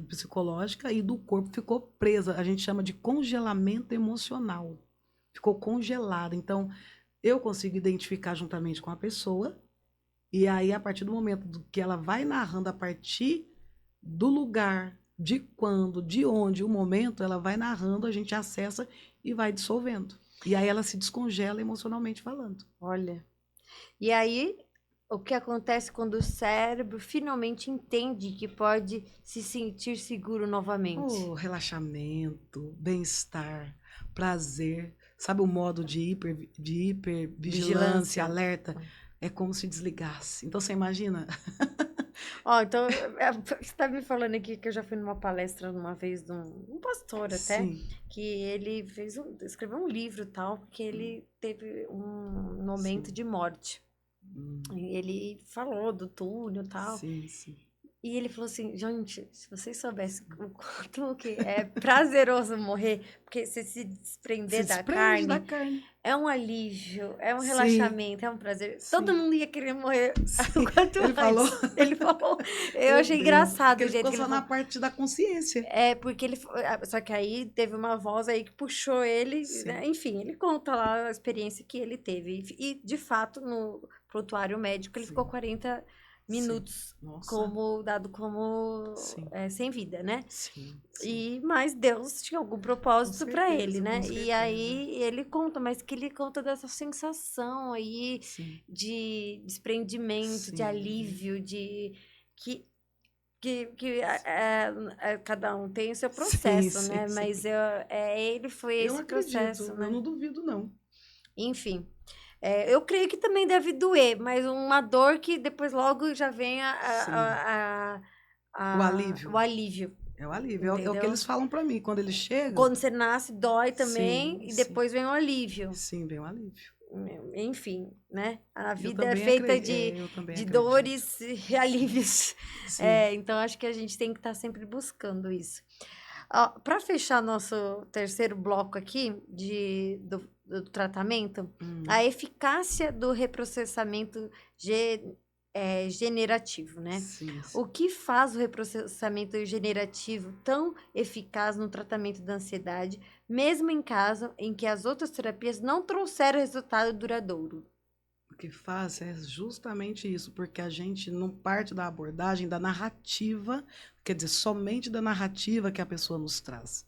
psicológica e do corpo ficou presa. A gente chama de congelamento emocional. Ficou congelado. Então, eu consigo identificar juntamente com a pessoa, e aí, a partir do momento que ela vai narrando a partir do lugar, de quando, de onde, o momento, ela vai narrando, a gente acessa e vai dissolvendo. E aí ela se descongela emocionalmente falando. Olha. E aí, o que acontece quando o cérebro finalmente entende que pode se sentir seguro novamente? Oh, relaxamento, bem-estar, prazer. Sabe o modo de hipervigilância, Vigilância. alerta? É como se desligasse. Então você imagina? Ó, então, você está me falando aqui que eu já fui numa palestra uma vez de um pastor até, Sim, que ele escreveu um livro e tal, porque ele teve um momento sim. de morte. Hum, E ele falou do túnel e tal. sim, sim. E ele falou assim, gente, se vocês soubessem o quanto que é prazeroso morrer, porque você se Se desprender da desprende da carne, carne. é um alívio, é um Sim, relaxamento, é um prazer. Todo sim, mundo ia querer morrer o sim. quanto Ele falou, antes. Ele falou, eu meu achei Deus, engraçado porque o ele jeito ficou que ele só na falou. parte da consciência. É, porque só que aí teve uma voz aí que puxou ele, Sim, né? Enfim, ele conta lá a experiência que ele teve. E de fato, no prontuário médico, ele ficou sim. 40 minutos Nossa. dado como Sim. sem vida, né? Sim. Mas Deus tinha algum propósito para ele, né? Com E certeza. aí ele conta, mas que ele conta dessa sensação aí Sim. de desprendimento, de Sim. alívio, de que cada um tem o seu Sim, processo, sim, né? sim. Mas ele foi Eu esse acredito, processo, eu né? não duvido, não. Enfim, eu creio que também deve doer, mas uma dor que depois logo já vem Sim. O o alívio. alívio, É o alívio. É o que entendeu? eles falam pra mim. Quando eles chegam, Quando você nasce, dói também, sim, e sim. depois vem o alívio. Sim, vem o alívio. Enfim, né? A Eu vida é também feita acredito. Eu também de acredito. dores e alívios. Sim. Então, acho que a gente tem que estar sempre buscando isso. Para fechar nosso terceiro bloco aqui do tratamento, a eficácia do reprocessamento generativo, né? Sim, sim. O que faz o reprocessamento generativo tão eficaz no tratamento da ansiedade, mesmo em caso em que as outras terapias não trouxeram resultado duradouro? O que faz é justamente isso, porque a gente não parte da abordagem da narrativa, quer dizer, somente da narrativa que a pessoa nos traz.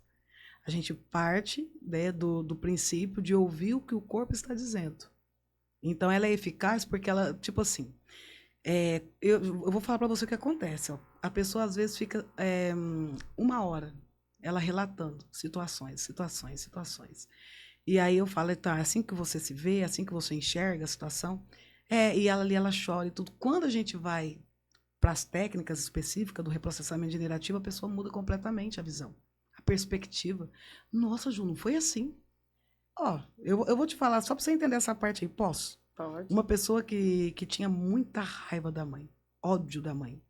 A gente parte, né, do princípio de ouvir o que o corpo está dizendo. Então, ela é eficaz porque ela, tipo assim, eu vou falar para você o que acontece. Ó. A pessoa, às vezes, fica uma hora, ela relatando situações, situações, situações. E aí eu falo, tá, é assim que você se vê, é assim que você enxerga a situação. E ela ali, ela chora e tudo. Quando a gente vai para as técnicas específicas do reprocessamento generativo, a pessoa muda completamente a visão, a perspectiva. Nossa, Ju, não foi assim. Ó, eu vou te falar, só para você entender essa parte aí, posso? Pode. Uma pessoa que tinha muita raiva da mãe, ódio da mãe.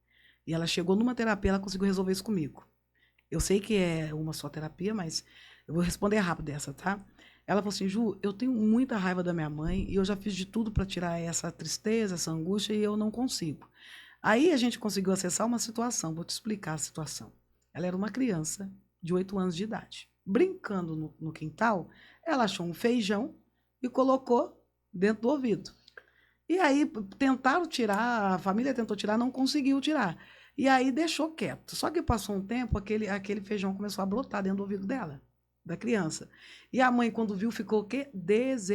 E ela chegou numa terapia, ela conseguiu resolver isso comigo. Eu sei que é uma só terapia, mas eu vou responder rápido essa, tá? Ela falou assim, Ju, eu tenho muita raiva da minha mãe e eu já fiz de tudo para tirar essa tristeza, essa angústia e eu não consigo. Aí a gente conseguiu acessar uma situação, vou te explicar a situação. Ela era uma criança de 8 anos de idade. Brincando no quintal, ela achou um feijão e colocou dentro do ouvido. E aí tentaram tirar, a família tentou tirar, não conseguiu tirar. E aí deixou quieto. Só que passou um tempo, aquele feijão começou a brotar dentro do ouvido dela, da criança. E a mãe, quando viu, ficou o quê?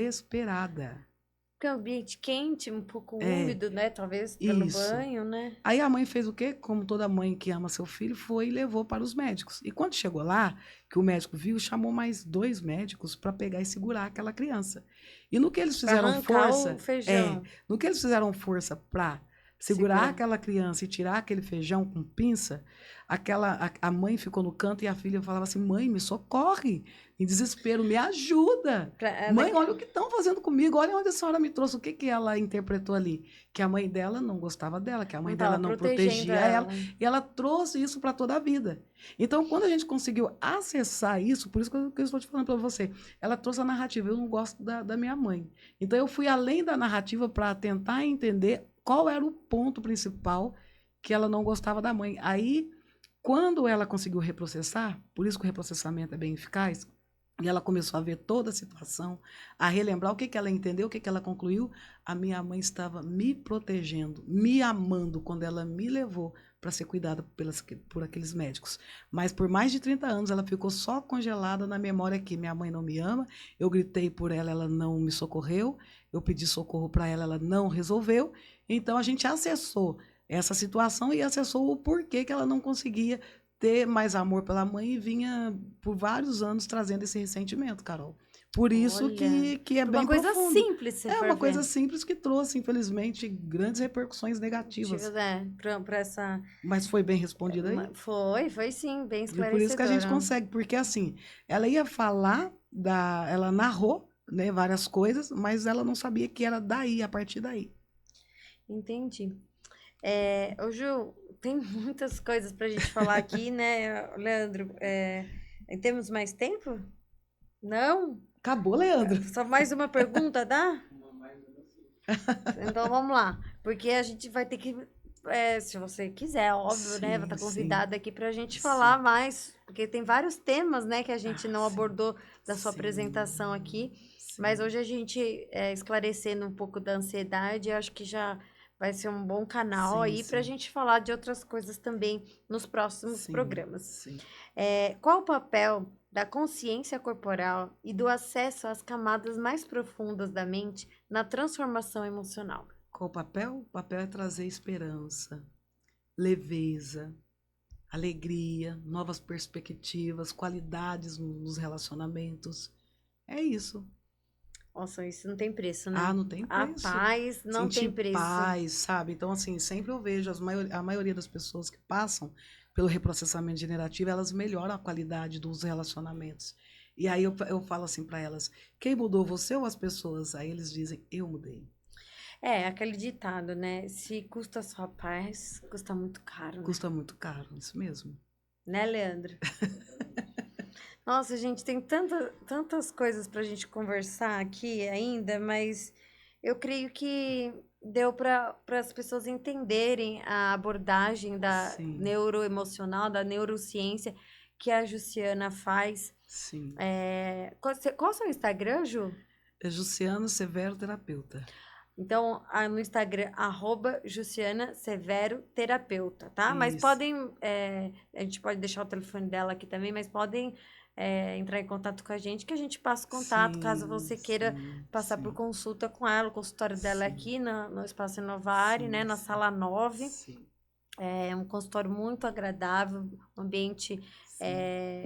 Desesperada. Porque é um ambiente quente, um pouco É, úmido, né? Talvez pelo isso. banho, né? Aí a mãe fez o quê? Como toda mãe que ama seu filho, foi e levou para os médicos. E quando chegou lá, que o médico viu, chamou mais 2 médicos para pegar e segurar aquela criança. E no que eles Pra fizeram arrancar o força, feijão. no que eles fizeram força para segurar Segurar. aquela criança e tirar aquele feijão com pinça, a mãe ficou no canto e a filha falava assim: mãe, me socorre, em desespero, me ajuda. Mãe, olha o que estão fazendo comigo, olha onde a senhora me trouxe. O que, que ela interpretou ali? Que a mãe dela não gostava dela, que a mãe Não dela tava não protegendo protegia ela. ela. E ela trouxe isso para toda a vida. Então, quando a gente conseguiu acessar isso, por isso que eu estou te falando para você, ela trouxe a narrativa. Eu não gosto da minha mãe. Então, eu fui além da narrativa para tentar entender qual era o ponto principal que ela não gostava da mãe. Aí, quando ela conseguiu reprocessar, por isso que o reprocessamento é bem eficaz, e ela começou a ver toda a situação, a relembrar o que, que ela entendeu, o que, que ela concluiu. A minha mãe estava me protegendo, me amando quando ela me levou para ser cuidada por aqueles médicos. Mas por mais de 30 anos ela ficou só congelada na memória que minha mãe não me ama, eu gritei por ela, ela não me socorreu, eu pedi socorro para ela, ela não resolveu. Então a gente acessou essa situação e acessou o porquê que ela não conseguia ter mais amor pela mãe e vinha por vários anos trazendo esse ressentimento, Carol. Por isso Olha, que é uma bem coisa profundo. simples, se É for uma ver. coisa simples que trouxe, infelizmente, grandes repercussões negativas. Pra essa. Mas foi bem respondida aí. Foi sim, bem E por isso que a gente esclarecedora. consegue, porque assim, ela ia falar ela narrou, né, várias coisas, mas ela não sabia que era daí, a partir daí. Entendi. Ô, Ju, tem muitas coisas pra gente falar aqui, né, Leandro? Temos mais tempo? Não? Acabou, Leandro. Só mais uma pergunta, dá? Então vamos lá. Porque a gente vai ter que, se você quiser, óbvio, né? Vai Sim, estar sim. convidada aqui pra gente Sim. falar mais, porque tem vários temas, né, que a gente não Sim. abordou da sua Sim. apresentação aqui. Sim. Mas hoje a gente, esclarecendo um pouco da ansiedade, eu acho que já vai ser um bom canal Sim, aí para a sim. gente falar de outras coisas também nos próximos Sim, programas. sim. Qual o papel da consciência corporal e do acesso às camadas mais profundas da mente na transformação emocional? Qual o papel? O papel é trazer esperança, leveza, alegria, novas perspectivas, qualidades nos relacionamentos. É isso. Nossa, isso não tem preço, Ah, né? não tem A preço. paz não Sentir tem preço. paz, sabe? Então, assim, sempre eu vejo a maioria das pessoas que passam pelo reprocessamento generativo, elas melhoram a qualidade dos relacionamentos. E aí eu falo assim para elas: quem mudou, você ou as pessoas? Aí eles dizem: eu mudei. Aquele ditado, né? Se custa a sua paz, custa muito caro, né? Custa muito caro, isso mesmo. Né, Leandro? Nossa, gente, tem tantas coisas pra gente conversar aqui ainda, mas eu creio que deu para as pessoas entenderem a abordagem da Sim, neuroemocional, da neurociência que a Jussiana faz. sim. Qual é o seu Instagram, Ju? É Jussiano Severo Terapeuta. Então, no Instagram, @Jussiana Severo Terapeuta, tá? Mas Isso. a gente pode deixar o telefone dela aqui também, mas podem entrar em contato com a gente, que a gente passa o contato, caso Sim, você queira sim, passar por sim, consulta com ela. O consultório dela é sim, aqui no Espaço Inovari, né? sim, Na sim, sala 9. sim, É um consultório muito agradável, um ambiente sim,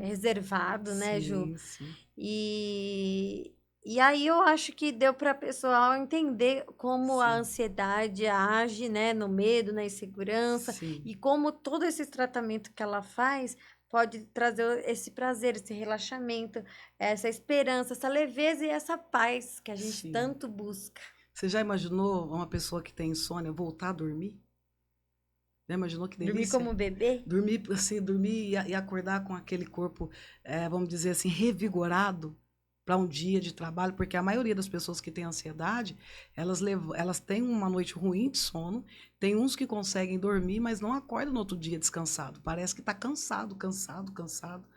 reservado, né, Ju? sim, sim, E, e aí eu acho que deu para o pessoal entender como a sim, ansiedade age, né, no medo, na insegurança, sim, e como todo esse tratamento que ela faz pode trazer esse prazer, esse relaxamento, essa esperança, essa leveza e essa paz que a gente sim. tanto busca. Você já imaginou uma pessoa que tem insônia voltar a dormir? Já imaginou que Dormir delícia? como um bebê? Dormir, assim, dormir e acordar com aquele corpo, vamos dizer assim, revigorado para um dia de trabalho, porque a maioria das pessoas que têm ansiedade, elas têm uma noite ruim de sono, tem uns que conseguem dormir, mas não acordam no outro dia descansado. Parece que está cansado, cansado, cansado.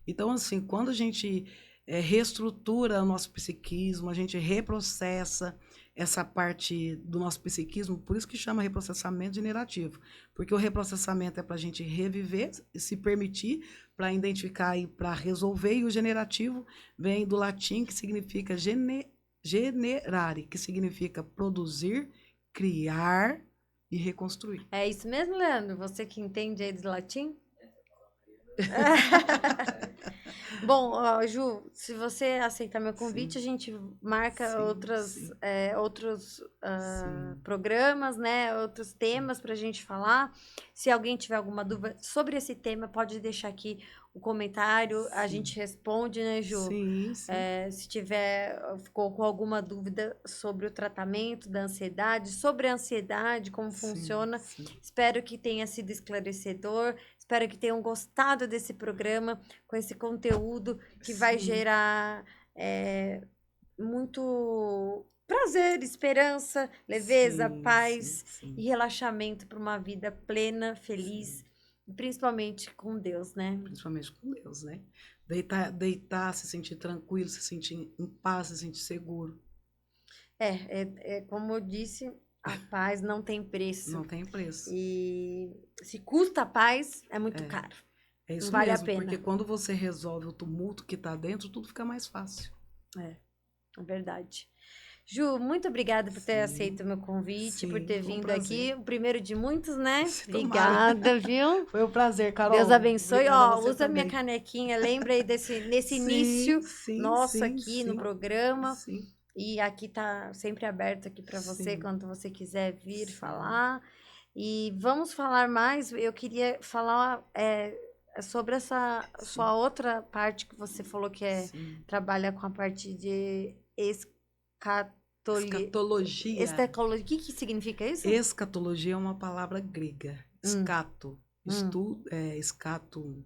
Então, assim, quando a gente reestrutura o nosso psiquismo, a gente reprocessa essa parte do nosso psiquismo, por isso que chama reprocessamento generativo, porque o reprocessamento é para a gente reviver, se permitir, para identificar e para resolver, e o generativo vem do latim, que significa generare, que significa produzir, criar e reconstruir. É isso mesmo, Leandro? Você que entende aí de latim? Bom, ó, Ju, se você aceitar meu convite, a Sim, gente marca sim, sim, outros sim, programas, né? Outros sim, temas para a gente falar. Se alguém tiver alguma dúvida sobre esse tema, pode deixar aqui o comentário, a sim, gente responde, né, Ju? sim, sim, Se tiver, ficou com alguma dúvida sobre o tratamento da ansiedade, sobre a ansiedade, como sim, funciona, sim, espero que tenha sido esclarecedor. Espero que tenham gostado desse programa, com esse conteúdo que vai sim, gerar muito prazer, esperança, leveza, sim, sim, paz e sim, relaxamento para uma vida plena, feliz, sim. e principalmente com Deus, né? Principalmente com Deus, né? Deitar, se sentir tranquilo, se sentir em paz, se sentir seguro. Como eu disse, a paz não tem preço. Não tem preço. E se custa a paz, é muito É, caro. é Não isso vale a mesmo, porque pena. quando você resolve o tumulto que está dentro, tudo fica mais fácil. É, é verdade. Ju, muito obrigada por ter aceito o Sim, meu convite, por sim, ter foi um vindo prazer. aqui. O primeiro de muitos, né? Se tomara. Obrigada, viu? Foi um prazer, Deus Carol. abençoe. Obrigada a Ó, você usa minha também. canequinha, lembra aí nesse Sim, início sim, nosso sim, aqui no sim, programa. sim, E aqui tá sempre aberto aqui para você sim, quando você quiser vir sim, falar. E vamos falar mais. Eu queria falar sobre essa sim, sua outra parte que você falou que sim. trabalha com a parte de Escatologia. escatologia. O que significa isso? Escatologia é uma palavra grega. Hum, Escato. hum. Escato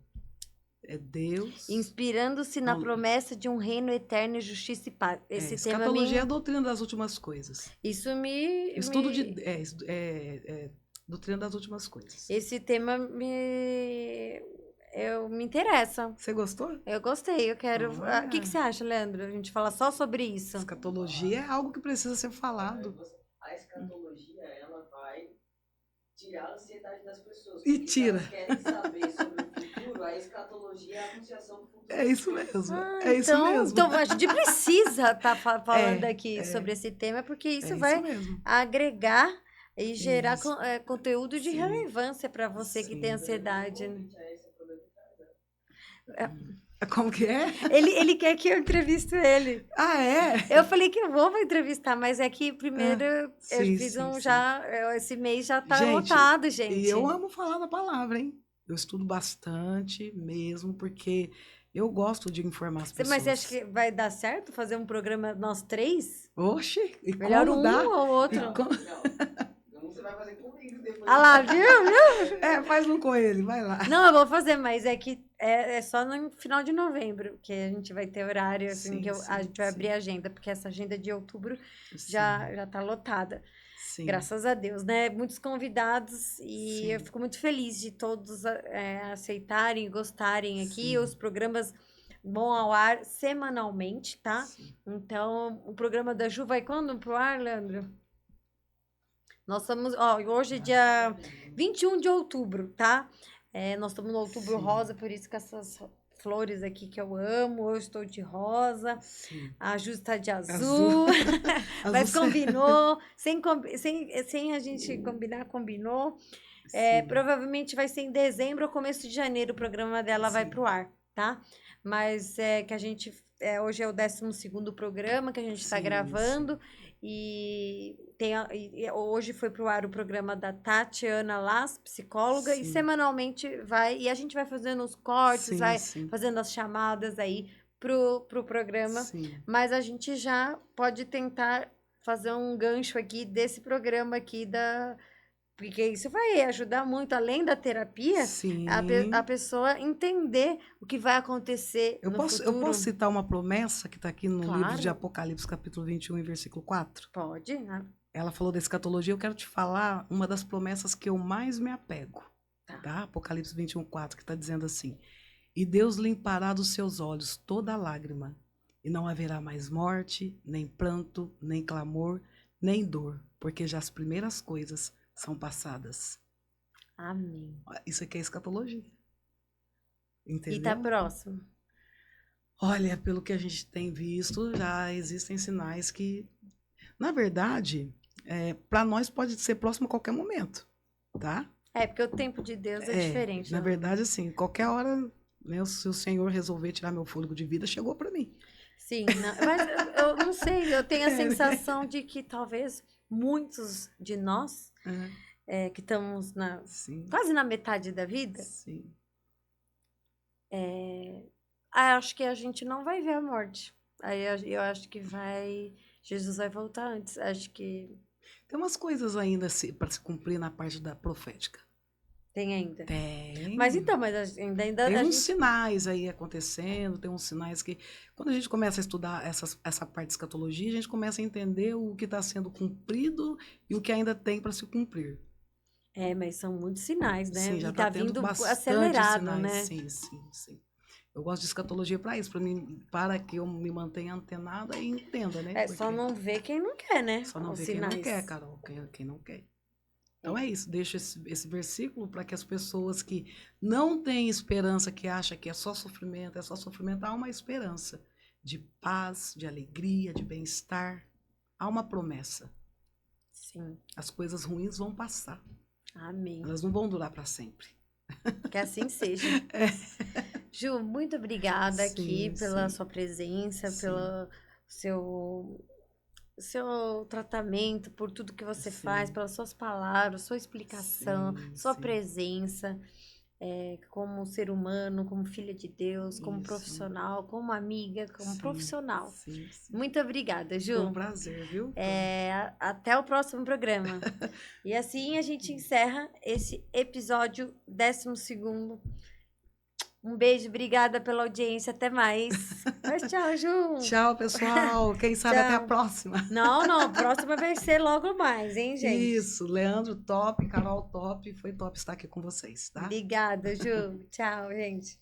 é Deus. Inspirando-se na Não, promessa de um reino eterno e justiça e paz. Esse tema escatologia é a doutrina das últimas coisas. isso Estudo de. Doutrina das últimas coisas. esse tema me interessa. Você gostou? Eu gostei, eu quero. O que você Olha, acha, Leandro? A gente fala só sobre isso. escatologia é algo que precisa ser falado. A escatologia, ela vai tirar a ansiedade das pessoas. E Porque tira. se elas querem saber sobre o futuro, a escatologia é a anunciação do futuro. É isso mesmo. Ah, É isso mesmo. então a gente precisa estar falando aqui É. sobre esse tema, porque isso É vai isso mesmo. agregar e gerar Isso. conteúdo de Sim. relevância para você que Sim. tem ansiedade. Como que é? Ele quer que eu entrevisto ele. Ah, é? Eu falei que eu vou entrevistar, mas é que primeiro eu sim, fiz sim, sim. esse mês já tá Gente, lotado, gente. E eu amo falar da palavra, hein? Eu estudo bastante mesmo, porque eu gosto de informar as pessoas. Mas você acha que vai dar certo fazer um programa nós três? Oxe, e Melhor como um dá? ou outro? Não, você vai fazer comigo depois. Ah lá, viu? É, faz um com ele, vai lá. Não, eu vou fazer, mas é que é só no final de novembro que a gente vai ter horário, assim, Sim, que a sim, gente vai sim. abrir a agenda, porque essa agenda de outubro Sim, já tá lotada. sim. Graças a Deus, né? Muitos convidados e Sim. eu fico muito feliz de todos aceitarem, gostarem aqui. Sim. Os programas vão ao ar semanalmente, tá? Sim. Então, o programa da Ju vai quando pro ar, Leandro? Nós estamos, hoje é dia 21 de outubro, tá? Nós estamos no outubro Sim. rosa, por isso que essas flores aqui que eu amo. Hoje estou de rosa, Sim. a Ju está de azul. Azul. Mas Azul. combinou, sem a gente combinar, combinou. Sim. Provavelmente vai ser em dezembro ou começo de janeiro o programa dela vai Sim. pro ar, tá? Mas que a gente. Hoje é o 12º programa que a gente está Sim, gravando. E hoje foi pro ar o programa da Tatiana Las, psicóloga, e Sim. semanalmente vai. E a gente vai fazendo os cortes, Sim, vai sim. fazendo as chamadas aí pro programa. Sim. Mas a gente já pode tentar fazer um gancho aqui desse programa aqui porque isso vai ajudar muito, além da terapia, Sim. a pessoa entender o que vai acontecer Eu no posso futuro. citar uma promessa que está aqui no livro de Claro. Apocalipse, capítulo 21, versículo 4? Pode, né? Ela falou da escatologia, eu quero te falar uma das promessas que eu mais me apego. Tá? Apocalipse 21, 4, que está dizendo assim: E Deus limpará dos seus olhos toda lágrima, e não haverá mais morte, nem pranto, nem clamor, nem dor, porque já as primeiras coisas são passadas. Amém. Isso aqui é escatologia. Entendeu? E tá próximo. Olha, pelo que a gente tem visto, já existem sinais que, na verdade, para nós pode ser próximo a qualquer momento, tá? Porque o tempo de Deus é diferente. Na né? verdade, assim, qualquer hora, né, se o Senhor resolver tirar meu fôlego de vida, chegou para mim. Sim, mas eu não sei, eu tenho a sensação de que talvez muitos de nós, que estamos Sim. quase na metade da vida, Sim. acho que a gente não vai ver a morte. Aí eu acho que Jesus vai voltar antes. Acho que Tem umas coisas ainda para se cumprir na parte da profética. tem ainda. Tem. Mas então, ainda Tem a uns gente... sinais aí acontecendo, tem uns sinais que, quando a gente começa a estudar essa parte de escatologia, a gente começa a entender o que está sendo cumprido e o que ainda tem para se cumprir. Mas são muitos sinais, né? Sim, já E está tá tendo vindo bastante acelerado, sinais. né? Sim. Eu gosto de escatologia para isso, para que eu me mantenha antenada e entenda, né? Só não vê quem não quer, né? Só não Os vê sinais. quem não quer, Carol, quem não quer. Então é isso, deixa esse versículo para que as pessoas que não têm esperança, que acham que é só sofrimento, há uma esperança de paz, de alegria, de bem-estar. Há uma promessa. Sim. As coisas ruins vão passar. Amém. Elas não vão durar para sempre. Que assim seja. Ju, muito obrigada aqui pela sua presença, pelo seu tratamento, por tudo que você faz, pelas suas palavras, sua explicação, sua presença, como ser humano, como filha de Deus, como profissional, como amiga, como profissional. Muito obrigada, Ju. Foi um prazer, viu? Até o próximo programa. E assim a gente encerra esse episódio 12º. Um beijo, obrigada pela audiência, até mais. Mas tchau, Ju. Tchau, pessoal. Quem sabe até a próxima. Não, a próxima vai ser logo mais, hein, gente? Isso, Leandro top, Carol top, foi top estar aqui com vocês, tá? Obrigada, Ju. Tchau, gente.